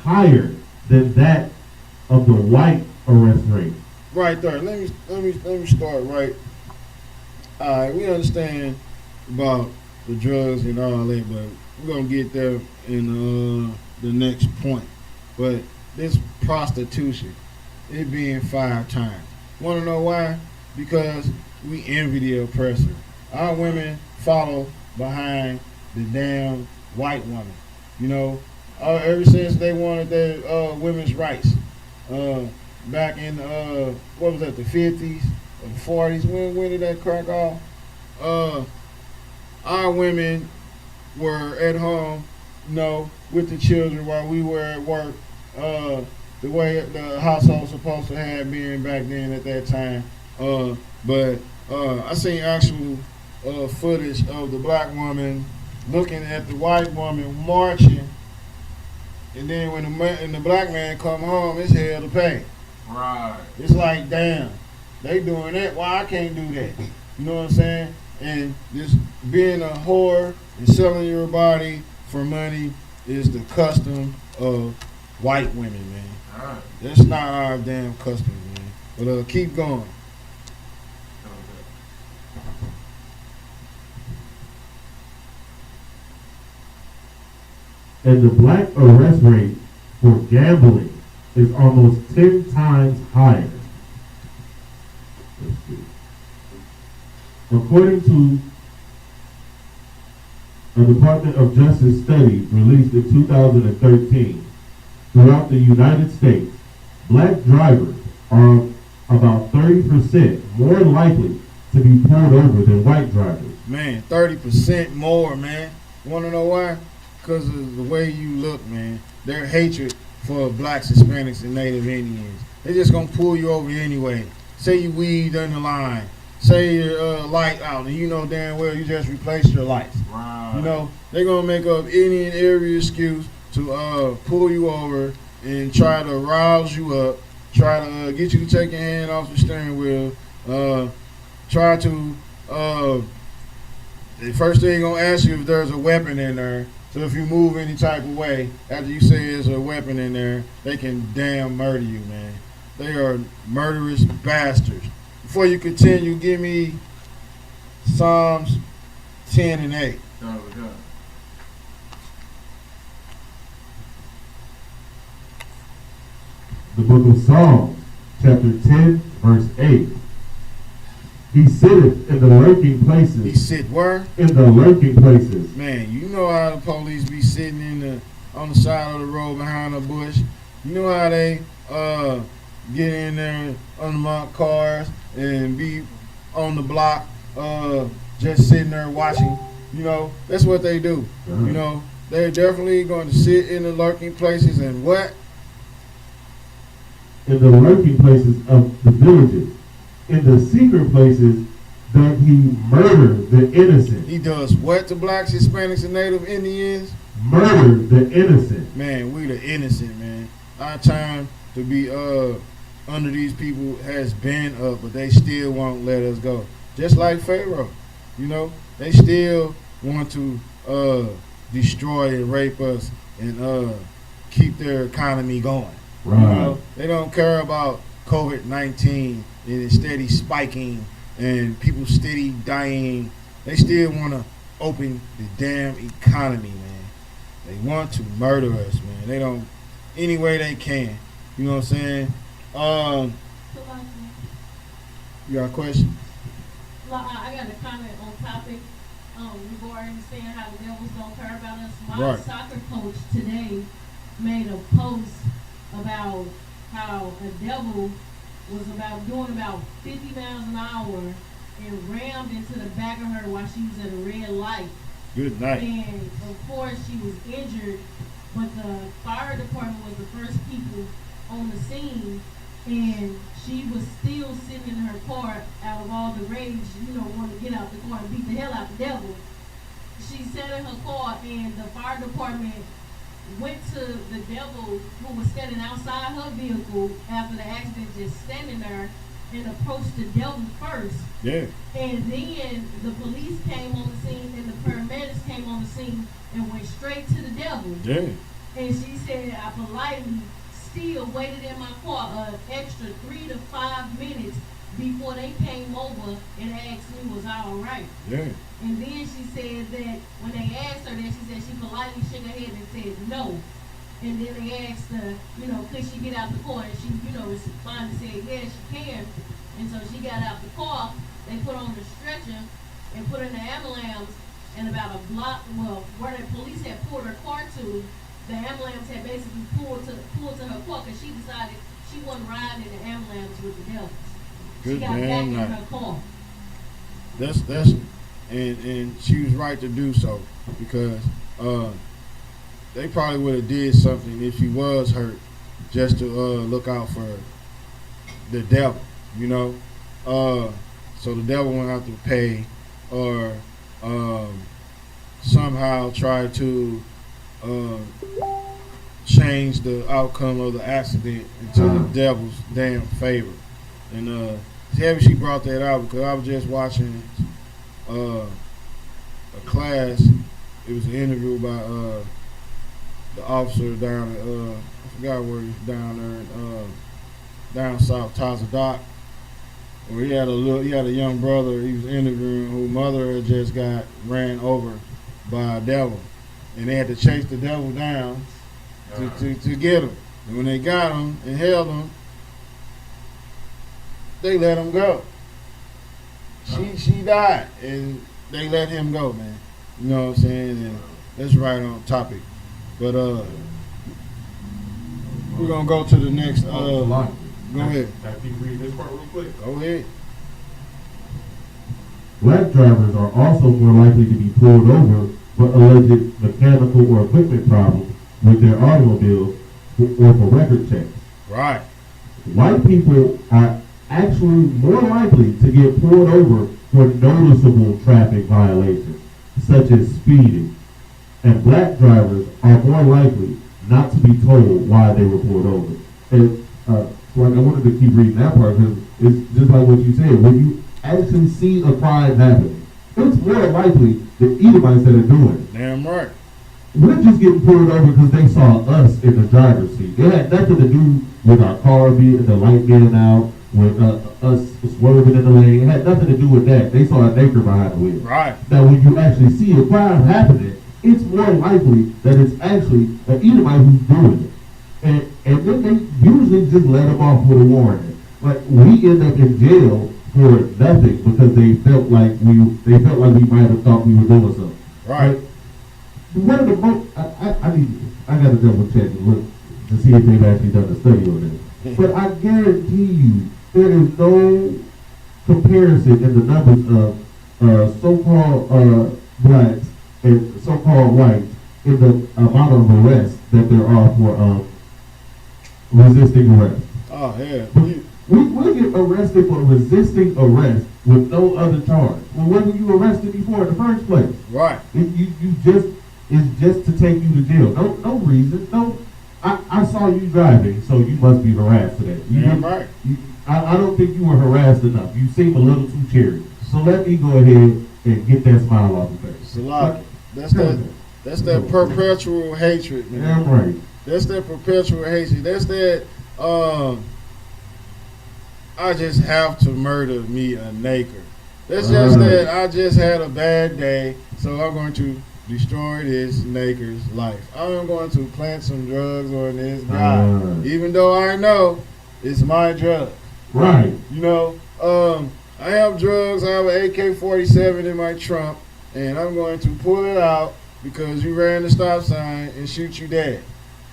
higher than that of the white arrest rate. Right there. Let me start right. All right, we understand about the drugs and all that, but we're gonna get there in the next point. But this prostitution, it being 5 times. Want to know why? Because we envy the oppressor. Our women follow behind the damn white woman. You know, ever since they wanted their women's rights, back in what was that, the 50s or the 40s? When did that crack off? Our women were at home, you know, with the children while we were at work. The way the household was supposed to have been back then at that time. But I seen actual footage of the black woman looking at the white woman marching, and then when the black man come home, it's hell to pay. Right. It's like, damn, they doing that. Why I can't do that? You know what I'm saying? And this being a whore and selling your body for money is the custom of white women, man. Alright. That's not our damn custom, man. But keep going. And the black arrest rate for gambling is almost 10 times higher. Let's see. According to a Department of Justice study released in 2013, throughout the United States, black drivers are about 30% more likely to be pulled over than white drivers. Man, 30% more, man. Want to know why? Because of the way you look, man. Their hatred for blacks, Hispanics, and Native Indians. They just gonna pull you over anyway. Say you weaved in the line. Say your light out, and you know damn well you just replaced your lights. Right. You know, they gonna make up any and every excuse to pull you over and try to rouse you up, try to get you to take your hand off the steering wheel, try to the first thing gonna ask you if there's a weapon in there. So if you move any type of way after you say there's a weapon in there, they can damn murder you, man. They are murderous bastards. Before you continue, give me Psalms 10 and 8. The book of Psalms, chapter 10, verse 8. He sitteth in the lurking places. He sit where? In the lurking places. Man, you know how the police be sitting on the side of the road behind a bush. You know how they get in there unmarked cars and be on the block just sitting there watching. You know, that's what they do. Uh-huh. You know, they're definitely going to sit in the lurking places and what? In the lurking places of the villages. In the secret places that he murder the innocent. He does what to blacks, Hispanics, and Native Indians? Murder the innocent. Man, we the innocent, man. Our time to be under these people has been up, but they still won't let us go. Just like Pharaoh, you know, they still want to destroy and rape us and keep their economy going. Right. You know, they don't care about COVID-19 and it's steady spiking and people steady dying. They still want to open the damn economy, man. They want to murder us, man. They don't any way they can. You know what I'm saying? You got a question? Well, I got a comment on topic regarding saying how the Devils don't care about us. My Right. soccer coach today made a post about how a devil was doing about 50 miles an hour and rammed into the back of her while she was at a red light. Good night. And of course she was injured, but the fire department was the first people on the scene, and she was still sitting in her car out of all the rage, wanting to get out the car and beat the hell out the devil. She sat in her car, and the fire department went to the devil who was standing outside her vehicle after the accident, just standing there, and approached the devil first. Yeah. And then the police came on the scene and the paramedics came on the scene and went straight to the devil. Yeah. And she said, I politely still waited in my car an extra 3 to 5 minutes before they came over and asked me, was I all right? Yeah. And then she said that when they asked her that, she said she politely shook her head and said no. And then they asked her, could she get out the car? And she, responded and said, yes, she can. And so she got out the car. They put on the stretcher and put her in the ambulance. And about a block, where the police had pulled her car to, the ambulance had basically pulled to her car because she decided she wasn't riding in the ambulance with the devils. She Good got back damn in night. her car. That's and she was right to do so because they probably would have did something if she was hurt just to look out for the devil, so the devil won't have to pay, or somehow try to change the outcome of the accident into the devil's damn favor. And it's heavy she brought that out because I was just watching a class. It was an interview by the officer down at, I forgot where he's down there, down south, Tazadoc. Where he had a young brother he was interviewing whose mother had just got ran over by a devil, and they had to chase the devil down to get him. And when they got him and held him, they let him go. She died, and they let him go, man. You know what I'm saying? And that's right on topic. But we're gonna go to the next. Go ahead. Can I keep reading this part real quick? Go ahead. Black drivers are also more likely to be pulled over for alleged mechanical or equipment problems with their automobiles or for record checks. Right. White people are actually more likely to get pulled over for noticeable traffic violations, such as speeding. And black drivers are more likely not to be told why they were pulled over. And like I wanted to keep reading that part because it's just like what you said. When you actually see a crime happening, it's more likely that Edomites that are doing it. Damn right. We're just getting pulled over because they saw us in the driver's seat. It had nothing to do with our car being, the light being out, with us swerving in the lane. It had nothing to do with that. They saw a neighbor behind the wheel. Right. Now, when you actually see a crime happening, it's more likely that it's actually an Edomite who's doing it. And then they usually just let them off with a warning. Like, we end up in jail for nothing because they felt like we might have thought we were doing something. Right. Like, one of the most, I got to double check and look to see if they've actually done a study on this. But I guarantee you, there is no comparison in the numbers of so-called blacks and so-called whites in the amount of arrests that there are for resisting arrest. Oh, yeah. We get arrested for resisting arrest with no other charge. Well, what were you arrested before in the first place? Right. It's just to take you to jail. No reason. No. I saw you driving, so you must be harassed today. Right. I don't think you were harassed enough. You seem a little too cheery. So let me go ahead and get that smile off your face. Salaki. That's that perpetual hatred, man. Damn right. That's that perpetual hatred. That's that I just have to murder me a nigger. That's just that I just had a bad day, so I'm going to destroy this nigger's life. I'm going to plant some drugs on this guy, even though I know it's my drug. Right. You know, I have drugs. I have an AK-47 in my trunk, and I'm going to pull it out because you ran the stop sign and shoot you dead.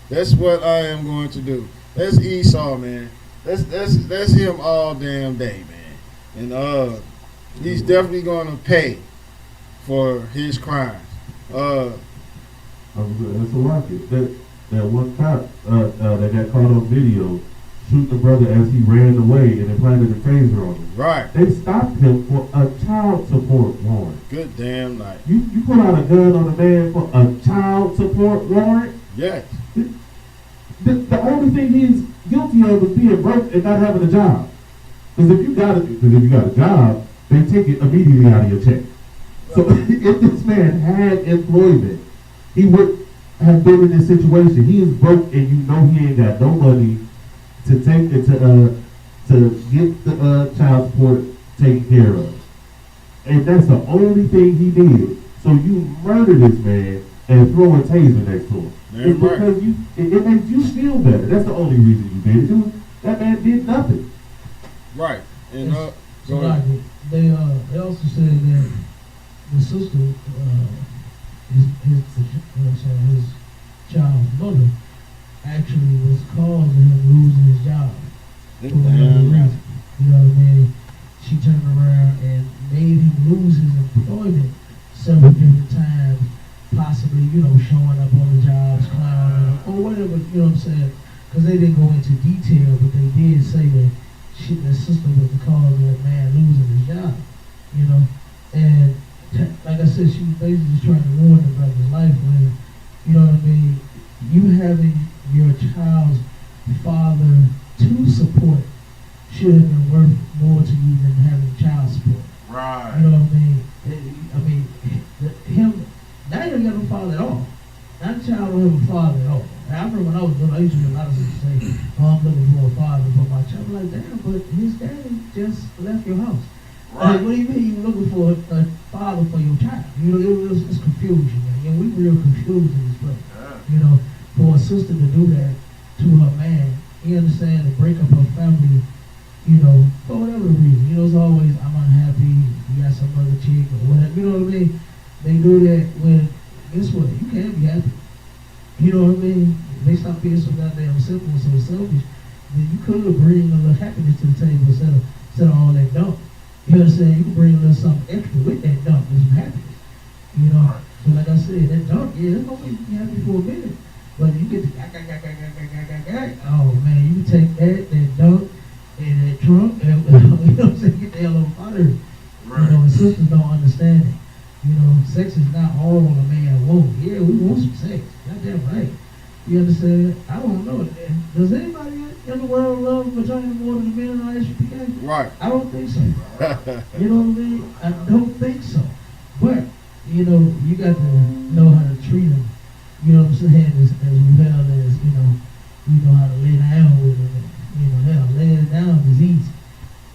That's what I am going to do. That's Esau, man. That's him all damn day, man. And he's definitely going to pay for his crimes. That's a rocket. That one cop that got caught on video shooting the brother as he ran away and they planted a taser on him. Right. They stopped him for a child support warrant. Good damn night. You put out a gun on a man for a child support warrant? Yes. The only thing he's guilty of is being broke and not having a job. Because if you got a job, they take it immediately out of your check. So if this man had employment, he would have been in this situation. He is broke, and you know he ain't got no money to take it to get the child support taken care of. And that's the only thing he did. So you murder this man and throw a taser next to him. It's because it makes you feel better. That's the only reason you did it. That man did nothing. Right. And so like they also said that the sister, his child's mother, actually was causing him losing his job for whatever reason. You know what I mean? She turned around and made him lose his employment several different times, possibly, showing up on the jobs, clowning, or whatever, you know what I'm saying? Because they didn't go into detail, but they did say that the sister was the cause of that man losing his job, you know. And like I said, she was basically just trying to ruin the brother's life when, you know what I mean, you having your child's father to support should have been worth more to you than having child support. Right. You know what I mean? Him, now you don't got no father at all. That child don't have a father at all. And I remember when I was little, I used to hear a lot of people say, oh, I'm looking for a father for my child. I'm like, damn, but his daddy just left your house. Right. Like, what do you mean you're looking for a father for your child? You know, it's confusion, man. Yeah, we real confused in this place. Yeah. You know, for a sister to do that to her man, you understand, to break up her family, you know, for whatever reason. You know, it's always, I'm unhappy, you got some other chick or whatever. You know what I mean? They do that when, guess what? You can't be happy. You know what I mean? If they stop being so goddamn simple and so selfish, then you could bring a little happiness to the table instead of all that dump. You know what I'm saying? You can bring a little something extra with that dump, with some happiness. You know? So like I said, that dump, yeah, it's gonna make you happy for a minute. But you get the oh man, you take that dump and that trunk, and you know what I'm saying, get the hell up out of it. Right. You know, and sisters don't understand it. You know, sex is not all a man wants. Yeah, we want some sex. Goddamn right. You understand? I don't know. Does anybody in the world love vagina more than the men in the Isupk? Right. I don't think so. You know what I mean? I don't think so. But, you know, you got to know how to treat them. You know what I'm saying? As well as, you know how to lay down with them. You know, hell, laying down is easy.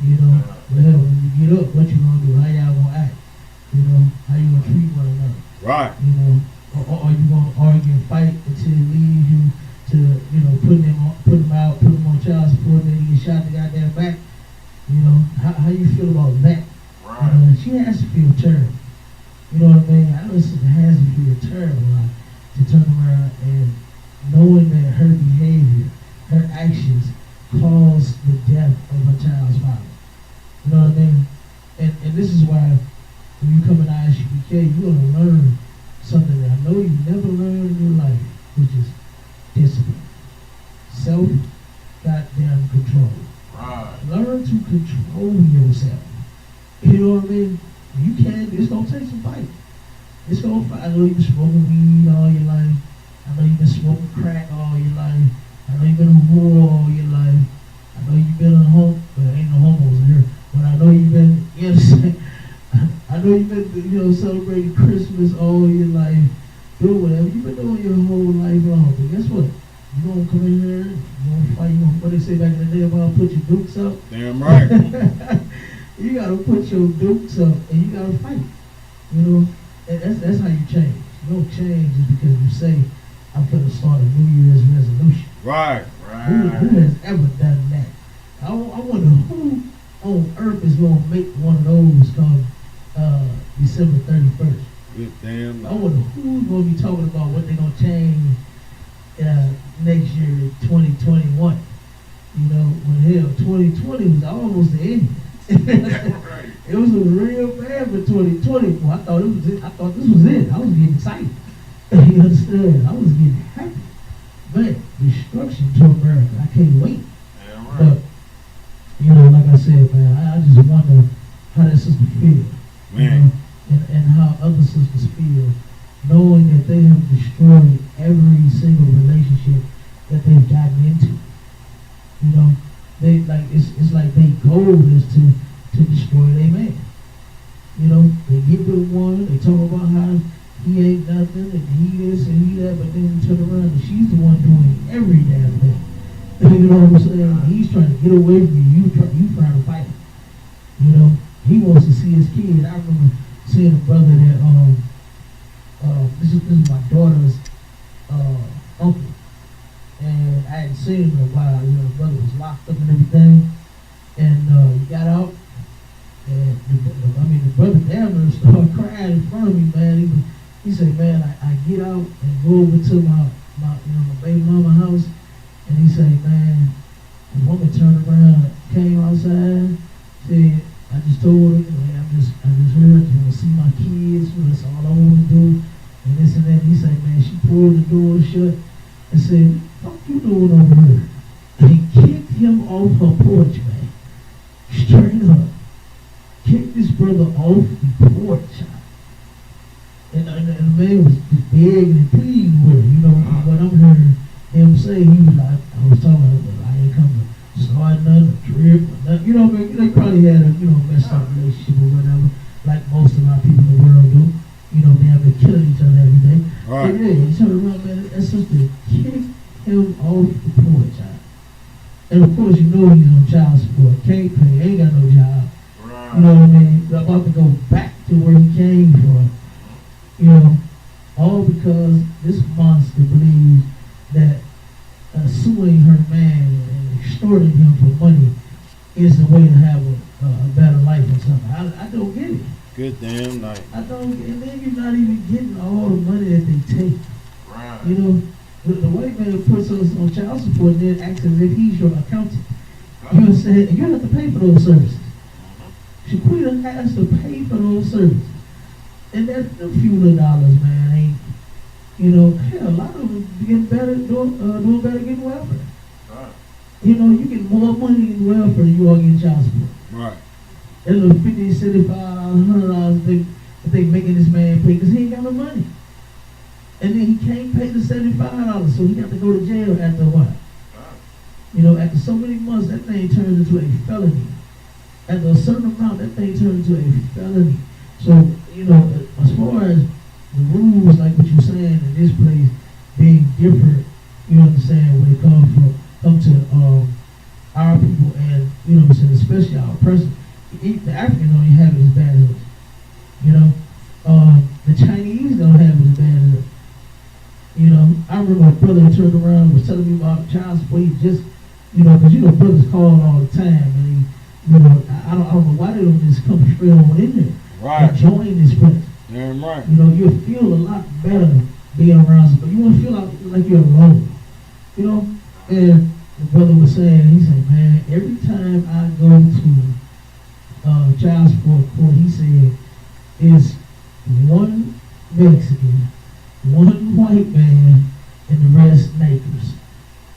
You know, well, when you get up, what you gonna do? How y'all gonna act? You know, how you gonna treat one another? Right. You know, or you gonna argue and fight until it leads you to, you know, put them on child support, and then you get shot in the goddamn back. You know, how you feel about that? Right. You know, she has to feel terrible. You know what I mean? I know sister has to feel terrible to turn around and knowing that her behavior, her actions caused the death of her child's father. You know what I mean? And this is why when you come in Isupk, you're gonna learn something that I know you never learned in your life, which is discipline. Self-goddamn control. Right. Learn to control yourself. You know what I mean? You can't, it's gonna take some fight. It's gonna fight. I know you've been smoking weed all your life. I know you've been smoking crack all your life. I know you've been a whore all your life. I know you've been a home, but ain't no homos in here. But I know you've been, you know what I'm saying? I know you've been, you know, celebrating Christmas all your life, doing whatever. You've been doing your whole life long. But guess what? You gonna come in here, you gonna fight, what they say back in the day about put your dukes up? Damn right. You gotta put your dukes up and you gotta fight. You know? And that's how you change. You don't change just because you say, I'm gonna start a New Year's resolution. Right. Who has ever done that? I wonder who on earth is gonna make one of those come December 31st. Good damn. I wonder who's gonna be talking about what they're gonna change next year, 2021. You know, when hell, 2020 was almost the end. Right. It was real bad for 2020. Well, I thought it was it. I thought this was it. I was getting excited. You understand? I was getting happy. But destruction to America, I can't wait. Damn right. But you know, like I said, man, I just wonder how that sister feel. Man. You know, and how other sisters feel, knowing that they have destroyed every single relationship that they've gotten into. You know, they like it's like their goal is to destroy their man. You know, they get with one, they talk about how he ain't nothing and he this and he that, but then you turn around and she's the one doing every damn thing. You know what I'm saying? He's trying to get away from you. You trying to fight him. You know, he wants to see his kid. I remember seeing a brother that this is my daughter's uncle, and I hadn't seen him in a while. You know, the brother was locked up and everything, and he got out, and the brother damn near started crying in front of me, man. He said, man, I get out and go over to my baby mama house, and he said, man, the woman turned around, came outside, said, I just told her, I just heard, I want to see my kids, that's all I want to do, and this and that. He said, man, she pulled the door shut and said, what you doing over here? And he kicked him off her porch, man. straight up kicked this brother off the porch. And the man was just begging and pleading with her. You know, what I'm hearing him say, he was like, I was talking about, well, I ain't come to start nothing, a trip, or nothing. You know what I mean? They probably had a, messed up relationship or whatever, like most of our people in the world do. You know, they have to kill each other every day. Right. And yeah, he turned around, man, that sister kicked him off the porch. And of course, you know he's on child support, can't pay, ain't got no job. Right. You know what I mean? About to go back to where he came from. You know, all because this monster believes that suing her man and extorting him for money is the way to have a better life or something. I don't get it. Good damn night. I don't, and then you're not even getting all the money that they take. Right. You know, the white man puts us on child support and then acts as if he's your accountant. You know what I'm saying? And you have to pay for those services. Shaquita has to pay for those services. And that's a few little dollars, man. Ain't, hell, a lot of them getting better, doing better getting welfare. Right. You know, you get more money in welfare than you are getting child support. Right. That little $50, $75, $100 that they making this man pay because he ain't got no money. And then he can't pay the $75, so he got to go to jail after a while. You know, after so many months, that thing turns into a felony. After a certain amount, that thing turns into a felony. So, as far as the rules, like what you're saying in this place being different, you understand, when it come to our people and, especially our person, the African don't even have it as bad as us. The Chinese don't have it as bad as us. I remember my brother turned around and was telling me about child support. He just, because brothers call all the time, and I don't know why they don't just come straight on in there. Right. And join this place. Damn right. You'll feel a lot better being around somebody. You won't feel like you're alone. And the brother was saying, he said, man, every time I go to child support court, he said, it's one Mexican, one white man, and the rest neighbors.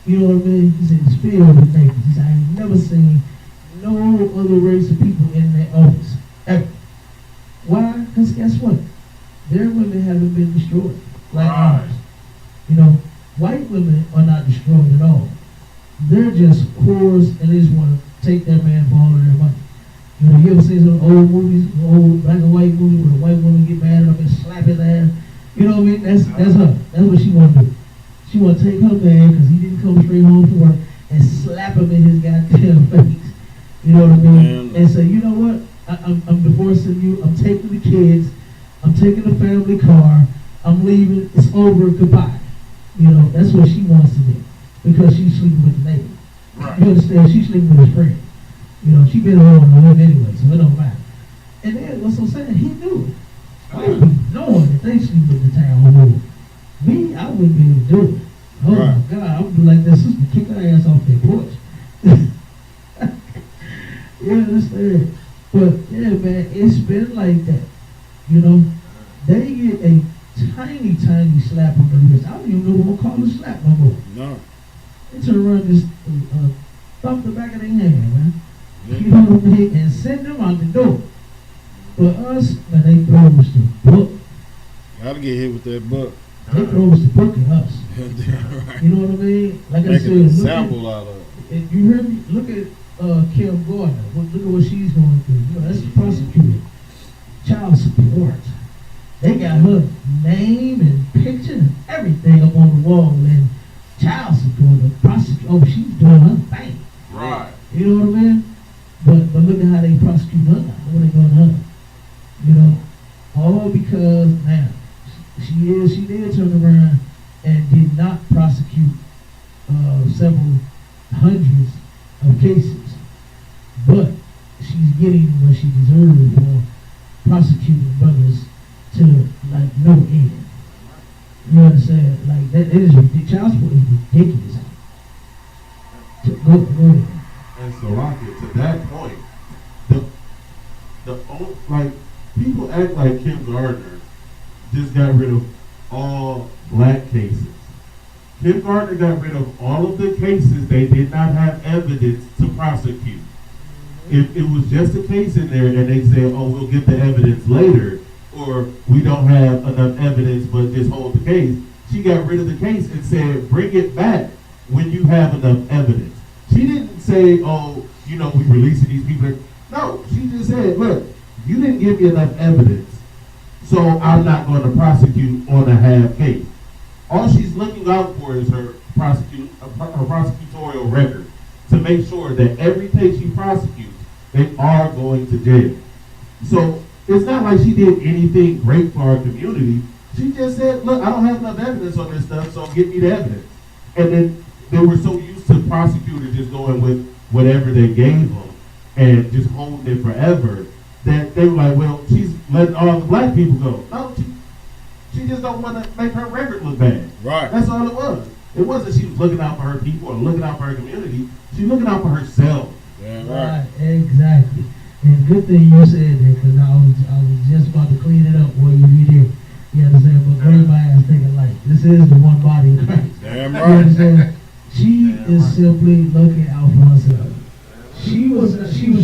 You know what I mean? He said, it's filled with neighbors. He said, I ain't never seen no other race of people in their office, ever. Why? Because guess what? Their women haven't been destroyed like ours. White women are not destroyed at all. They're just whores and they just want to take their man for all of their money. You ever seen some old movies, old black and white movies where the white woman get mad at him and slap his ass? You know what I mean? That's her. That's what she want to do. She want to take her man because he didn't come straight home from work and slap him in his goddamn face. You know what I mean? And say, you know what? I'm divorcing you. I'm taking the kids. I'm taking the family car. I'm leaving. It's over. Goodbye. That's what she wants to do because she's sleeping with the neighbor. Right. You understand? She's sleeping with his friend. She been alone with him anyway, so it don't matter. And then what's so sad? He knew it. I would be knowing that they sleep with the town hall. Me, I wouldn't be able to do it. Oh right. My God, I would be like that sister, kick her ass off their porch. You understand? But yeah, man, it's been like that. They get a tiny, tiny slap on the wrist. I don't even know what to call a slap no more. No. They turn around and just thump the back of their hand, man. Yeah. You know what I mean? And send them out the door. For us, man, they throw us the book. Gotta get hit with that book. They throw us the book at us. Right. You know what I mean? Like Make I said, an example out of it. You heard me? Look at Kim Gardner. Look at what she's going through. That's a prosecutor. Child support. They got her name and picture and everything up on the wall. And child support, the prosecutor, oh, she's doing her thing. Right. You know what I mean? But look at how they prosecute her now. What they doing to her? All because now she did turn around and did not prosecute several hundreds of cases, but she's getting what she deserved for prosecuting brothers to like no end. You understand? Like that is ridiculous. Child support is ridiculous. Go ahead. And so, Rocket, to that point, like people act like Kim Gardner just got rid of all black cases. Kim Gardner got rid of all of the cases they did not have evidence to prosecute. If it was just a case in there and they said, oh, we'll get the evidence later, or we don't have enough evidence but just hold the case, she got rid of the case and said, bring it back when you have enough evidence. She didn't say, oh, you know, we releasing these people. No, she just said, look, you didn't give me enough evidence, so I'm not going to prosecute on a half case. All she's looking out for is her prosecutorial record to make sure that every case she prosecutes, they are going to jail. So it's not like she did anything great for our community. She just said, look, I don't have enough evidence on this stuff, so get me the evidence. And then they were so used to prosecutors just going with whatever they gave them and just holding it forever that they were like, well, she's letting all the black people go. No, she just don't want to make her record look bad. Right. That's all it was. It wasn't she was looking out for her people or looking out for her community. She's looking out for herself. Yeah, right. Exactly. And good thing you said that, because I was just about to clean it up while you did. You understand? But great minds think alike. This is the one body of Christ. Damn You right. understand? She is simply looking out for herself. She was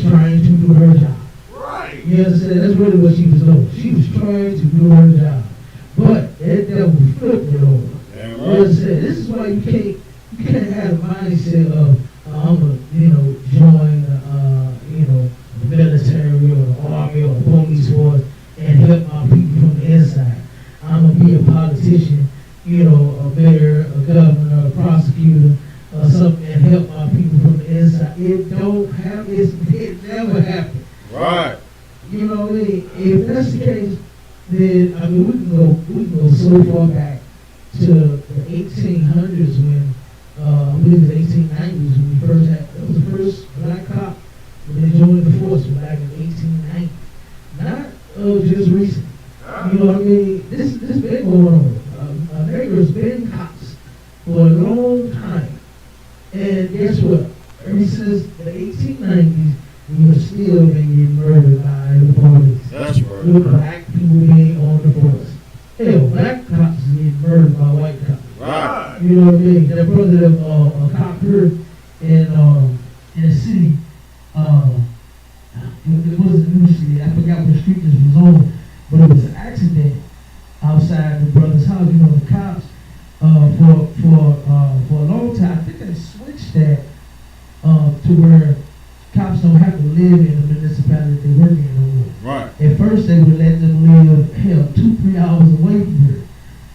trying to do her job. Right. You understand? That's really what she was doing. She was trying to do her job. But that devil flipped it over. Damn You right. understand? This is why you can't have the mindset of I'm gonna, join the military or the army or the police force and help my people from the inside. I'm gonna be a politician, a mayor, a governor, a prosecutor, or something, and help my people from the inside. It never happened. Right. You know what I mean? If that's the case, then we can go so far back to the 1800s when I believe the 1890s when we first had, that was the first black cop when they joined the force back in 1890. Not just recent. You know what I mean? This been going on. Niggers been cops for a long time. And guess what? Ever since the 1890s, we were still being murdered by the police. That's right. With black people being on the force. Hell, black cops is getting murdered by white cops. Right. You know what I mean? That brother of a cop here in the city, it wasn't usually, I forgot what street this was on, but it was an accident outside the brother's house. You know, the cops, for a long time, I think they switched that to where cops don't have to live in the municipality they work in no more. Right. At first, they would let them live, 2-3 hours away from here,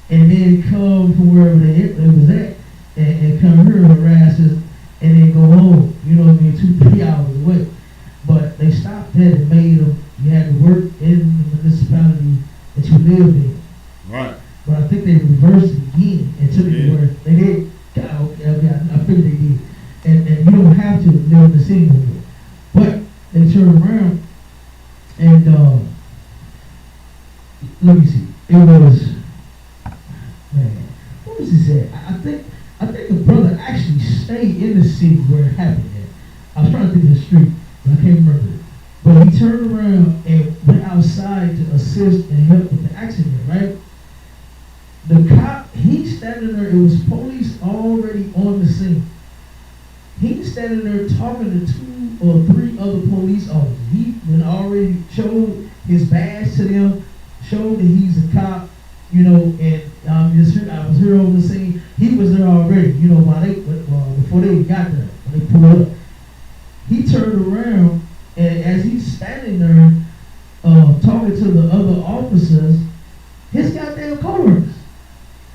and then come from wherever they was at, and come here and harass us, and then go home. You know what I mean? 2-3 hours away. But they stopped that and made them. You had to work in the municipality that you lived in. Right. But I think they reversed it again and took it to where they did. I figured they did. And you don't have to live in the city no more. But they turned around and let me see. It was, man, what was he saying? I think the brother actually stayed in the city where it happened at. I was trying to think of the street, but I can't remember it. But he turned around and went outside to assist and help with the accident, right? The cop, he's standing there, it was police already on the scene. He's standing there talking to 2 or 3 other police officers. He had already showed his badge to them, showed that he's a cop, and I was here on the scene. He was there already, before they got there, when they pulled up. He turned around, and as he's standing there, talking to the other officers, his goddamn coworkers.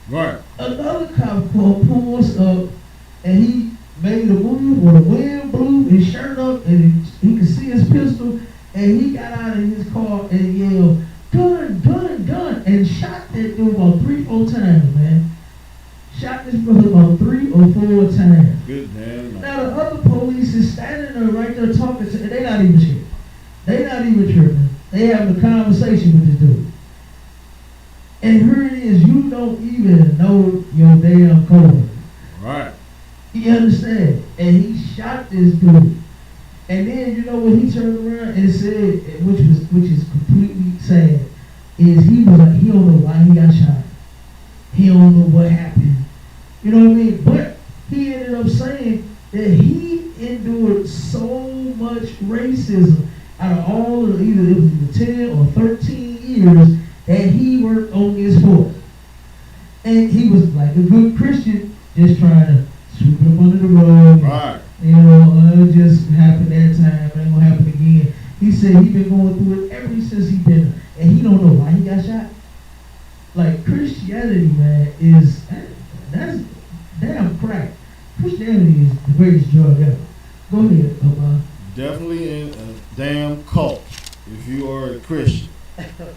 Right. Another cop pulls up, and he made a move when the wind blew his shirt up, and he could see his pistol, and he got out of his car and yelled, "Gun, gun, gun," and shot that dude about 3-4 times, man. Shot this brother about 3 or 4 times. Good man. Now the other police is standing there right there talking to, and they not even scared. They not even tripping. They having a conversation with this dude. And here it is, you don't even know your damn coworker. Right. You understand? And he shot this dude. And then you know when he turned around and said, which is completely sad, is he was like, he don't know why he got shot. He don't know what happened. You know what I mean? But he ended up saying that he endured so much racism out of all of either it was either 10 or 13 years that he worked on this force. And he was like a good Christian, just trying to sweep it up under the rug. Right. You know, it just happened that time, it ain't gonna happen again. He said he been going through it ever since he been, and he don't know why he got shot. Like Christianity, man, that's damn crack. Christianity is the greatest drug ever. Go ahead, Omar. Definitely in a damn cult if you are a Christian.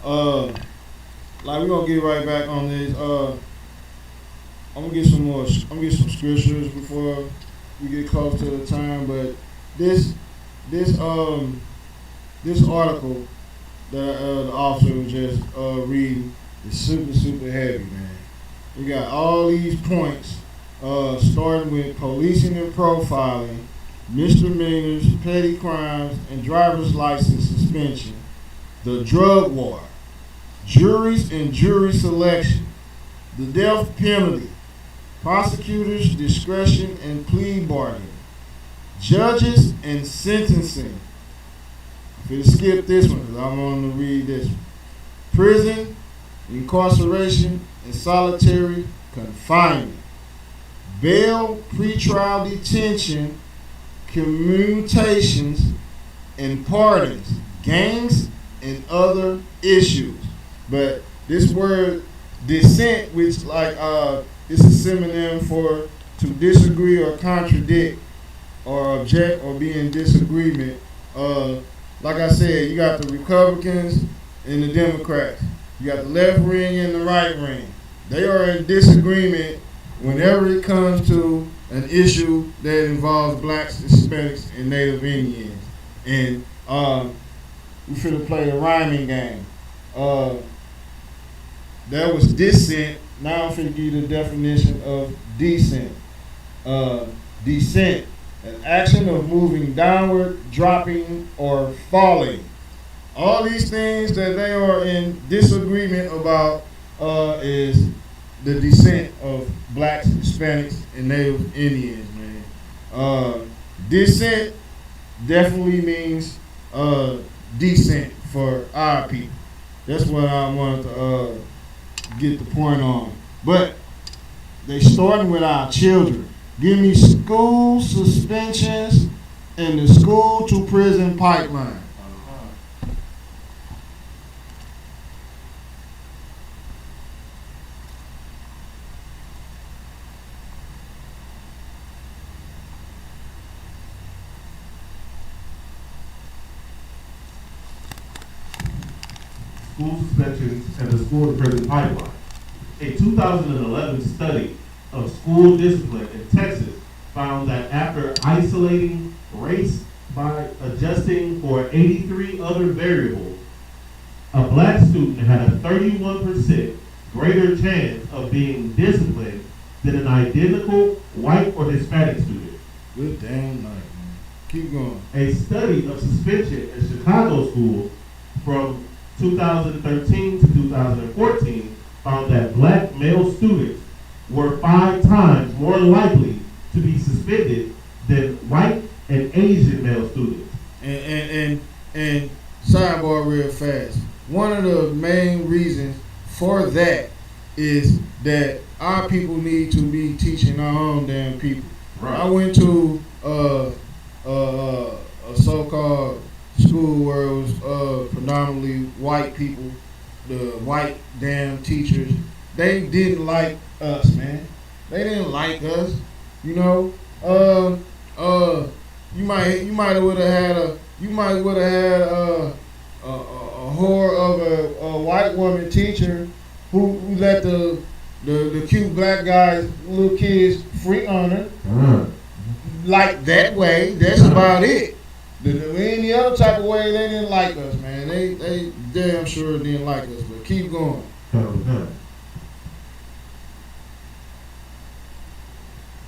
Like we're gonna get right back on this. I'm gonna get some scriptures before we get close to the time. But this article that the officer was just reading is super heavy, man. We got all these points, starting with policing and profiling, misdemeanors, petty crimes, and driver's license suspension, the drug war, juries and jury selection, the death penalty, prosecutors' discretion and plea bargaining, judges and sentencing. I'm going to skip this one because I'm going to read this one. Prison, incarceration, and solitary confinement, bail, pretrial detention, commutations, and pardons, gangs, and other issues. But this word dissent, which like it's a synonym for to disagree or contradict or object or be in disagreement. Like I said, you got the Republicans and the Democrats. You got the left wing and the right wing. They are in disagreement whenever it comes to an issue that involves blacks, Hispanics, and Native Indians. And we finna play a rhyming game. That was dissent. Now I'm finna give you the definition of descent. Descent, an action of moving downward, dropping, or falling. All these things that they are in disagreement about is the descent of blacks, Hispanics, and Native Indians, man. Descent definitely means descent for our people. That's what I wanted to get the point on. But they starting with our children. Give me school suspensions and the school to prison pipeline. School suspensions and the school to prison pipeline. A 2011 study of school discipline in Texas found that after isolating race by adjusting for 83 other variables, a black student had a 31% greater chance of being disciplined than an identical white or Hispanic student. Good damn night, man. Keep going. A study of suspension in Chicago schools from 2013 to 2014 found that black male students were 5 times more likely to be suspended than white and Asian male students. And sidebar real fast. One of the main reasons for that is that our people need to be teaching our own damn people. Right. I went to a so-called school where it was predominantly white people, the white damn teachers. They didn't like us, man. They didn't like us. You know, you might would have had a whore of a white woman teacher who let the cute black guys, little kids, free on her. Like that way, that's about it. Any other type of way, they didn't like us, man. They damn sure didn't like us. But keep going.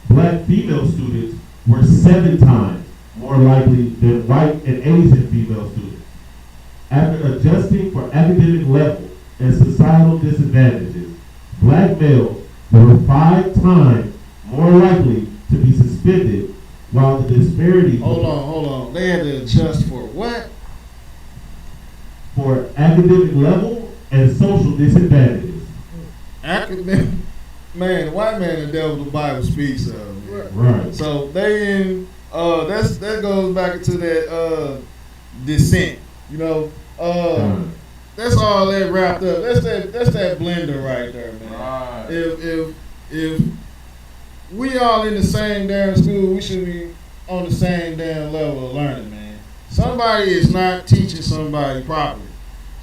Black female students were 7 times more likely than white and Asian female students. After adjusting for academic level and societal disadvantages, black males were 5 times more likely to be suspended, while the disparities. Hold on. They had to adjust for what? For academic level and social disadvantages. Academic. Man, the white man the devil the Bible speaks of. Man. Right. So they in that goes back into that descent. You know, that's all that wrapped up. That's that blender right there, man. Right. If we all in the same damn school, we should be on the same damn level of learning, man. Somebody is not teaching somebody properly.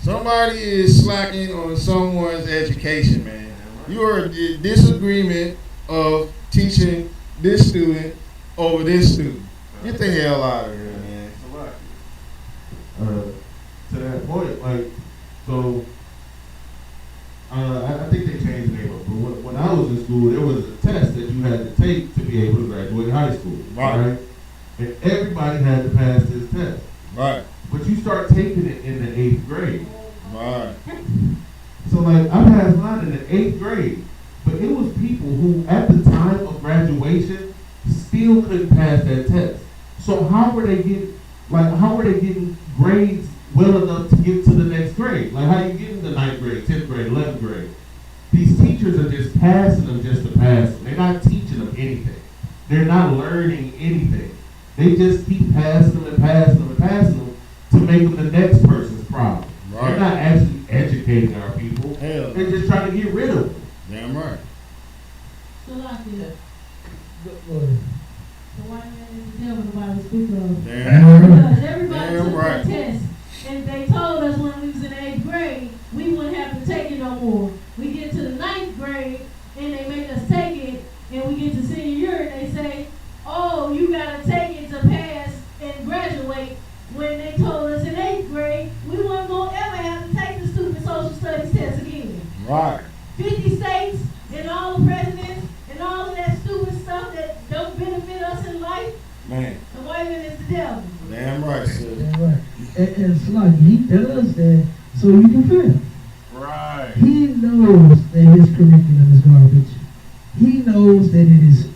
Somebody is slacking on someone's education, man. You are in disagreement of teaching this student over this student. Get the hell out of here, man. To that point, like, so I think they changed the name of it, but when I was in school, there was a test that you had to take to be able to graduate high school, right? And everybody had to pass this test. Right. But you start taking it in the 8th grade. Right. So, like, I passed mine in the 8th grade, but it was people who, at the time of graduation, still couldn't pass that test. So how were they getting grades well enough to get to the next grade? Like, how you get into 9th grade, 10th grade, 11th grade? These teachers are just passing them just to pass them. They're not teaching them anything. They're not learning anything. They just keep passing them and passing them and passing them to make them the next person's problem. Right. They're not actually educating our people. Hell. They're just trying to get rid of them. Damn right. So like this, Go ahead. the white man is the devil the Bible speaks of. Damn. Because everybody Damn took right. the test, and they told us when we was in 8th grade, we wouldn't have to take it no more. We get to the 9th grade, and they make us take it, and we get to senior year, and they say, oh, you gotta take it to pass and graduate. When they told us in 8th grade, we weren't gonna ever have to take the stupid social studies test again. Right. 50 states and all the presidents and all of that stupid stuff that don't benefit us in life, Man. the white man is the devil. Damn right, sis. Yeah, right. And it's like he does that so you can fail. Right. He knows that his curriculum is garbage. He knows that it is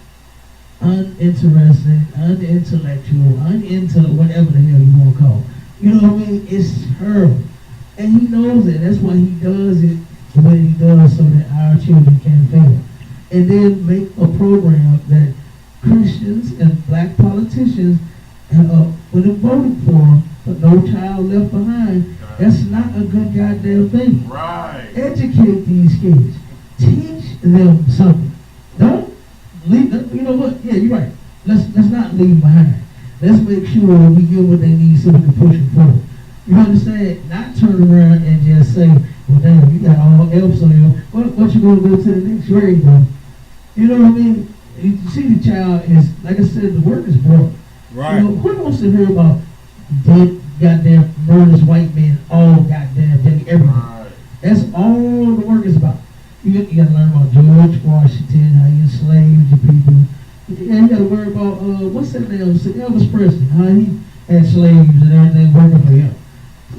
uninteresting, unintellectual, whatever the hell you want to call it. You know what I mean? It's terrible. And he knows it. That's why he does it the way he does so that our children can fail. And then make a program that Christians and black politicians would have voted for him, but no child left behind. That's not a good goddamn thing. Right. Educate these kids. Teach them something. Don't leave them, you know what? Yeah, you're right. Let's not leave them behind. Let's make sure we get what they need so we can push them forward. You understand? Not turn around and just say, well, damn, you got all F's on you. What you gonna go to the next grade, though? You know what I mean? You see the child is, like I said, the work is broke. Right. You know, who wants to hear about dead, goddamn, murderous white men all goddamn day, every day? Right. That's all the work is about. You gotta learn about George Washington, how he enslaved the people. Yeah, you gotta worry about, what's that name? Elvis Presley, how he had slaves and everything working for him.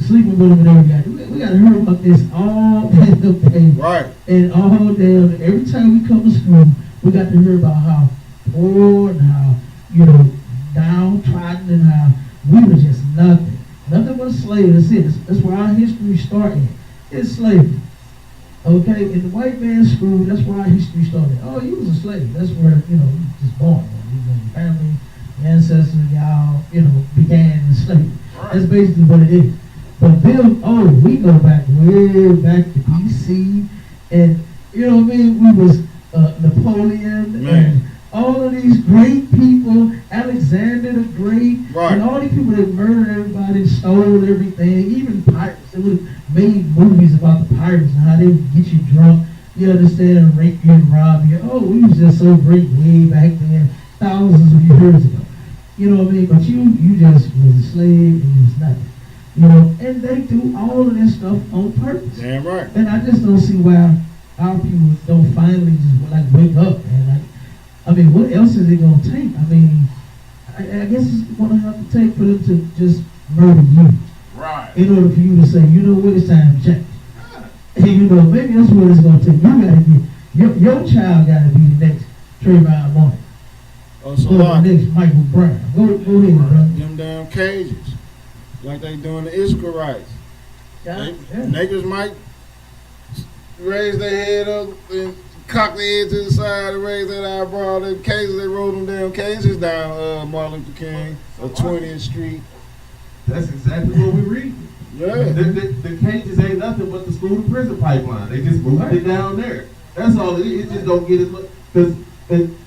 Sleeping with him and everything. We gotta hear about this all damn day. Right. And all damn, every time we come to school, we got to hear about how poor and how, you know, downtrodden and how we were just nothing. Nothing but slaves. That's it. That's where our history started. It's slavery. Okay? In the white man's school, that's where our history started. Oh, you was a slave. That's where, you know, you just born. You know, your family, your ancestors, y'all, you know, began in slavery. Right. That's basically what it is. But then, we go back way back to BC, and, you know what I mean? We was Napoleon, Man. and all of these great people, Alexander the Great, Right. and all these people that murdered everybody, stole everything, even pirates. They would have made movies about the pirates and how they would get you drunk, you understand, and rape you and rob you. Oh, we was just so great way back then, thousands of years ago. You know what I mean? But you just was a slave and you was nothing. You know, and they do all of this stuff on purpose. Damn right. And I just don't see why our people don't finally just like wake up, man. I mean, what else is it gonna take? I mean, I guess it's gonna have to take for them to just murder you Right. in order for you to say, you know what, it's time to change. And you know, maybe that's what it's gonna take. You gotta get your child gotta be the next Trayvon Martin. Oh, For so the like next Michael Brown. Go ahead, brother. them damn cages, like they doing the Israelites. Yeah. Niggas might raise their head up and cock their head to the side and raise that eyebrow. Them cages, they roll them damn cages down Martin Luther King, 20th Street. That's exactly what we read. Yeah. The cages ain't nothing but the school to prison pipeline. They just moved it down there. That's all it is. It just don't get as much. Because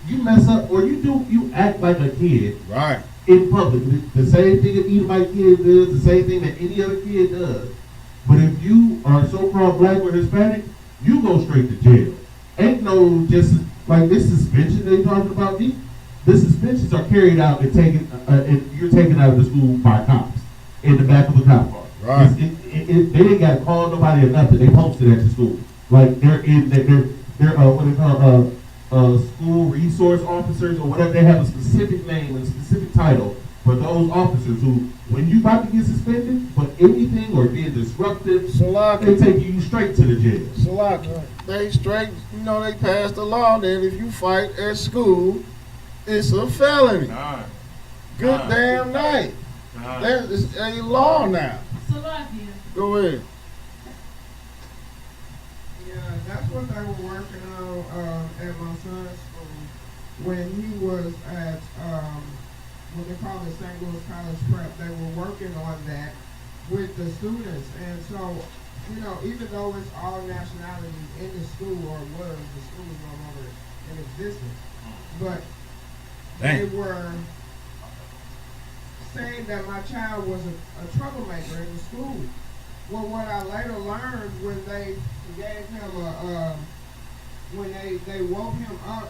you mess up or you act like a kid Right. in public. The same thing that Edomite kid does, the same thing that any other kid does. But if you are so-called black or Hispanic, you go straight to jail. Ain't no just like this suspension they talking about. The suspensions are carried out and taken, and you're taken out of the school by cops in the back of a cop car. Right. They ain't got to call nobody or nothing. They posted at the school. Like they're what they call school resource officers or whatever. They have a specific name and a specific title for those officers who, when you about to get suspended for anything or being disruptive, they take you straight to the jail. So like they straight, they passed the law that if you fight at school, it's a felony. Good damn night. That is a law now. Salakia. Go ahead. Yeah, that's what they were working on at my son's school when he was at what they call it St. Louis College Prep. They were working on that with the students, and so even though it's all nationalities in the school or was, the school is no longer in existence, but they were saying that my child was a troublemaker in the school. Well, what I later learned when they gave him when they woke him up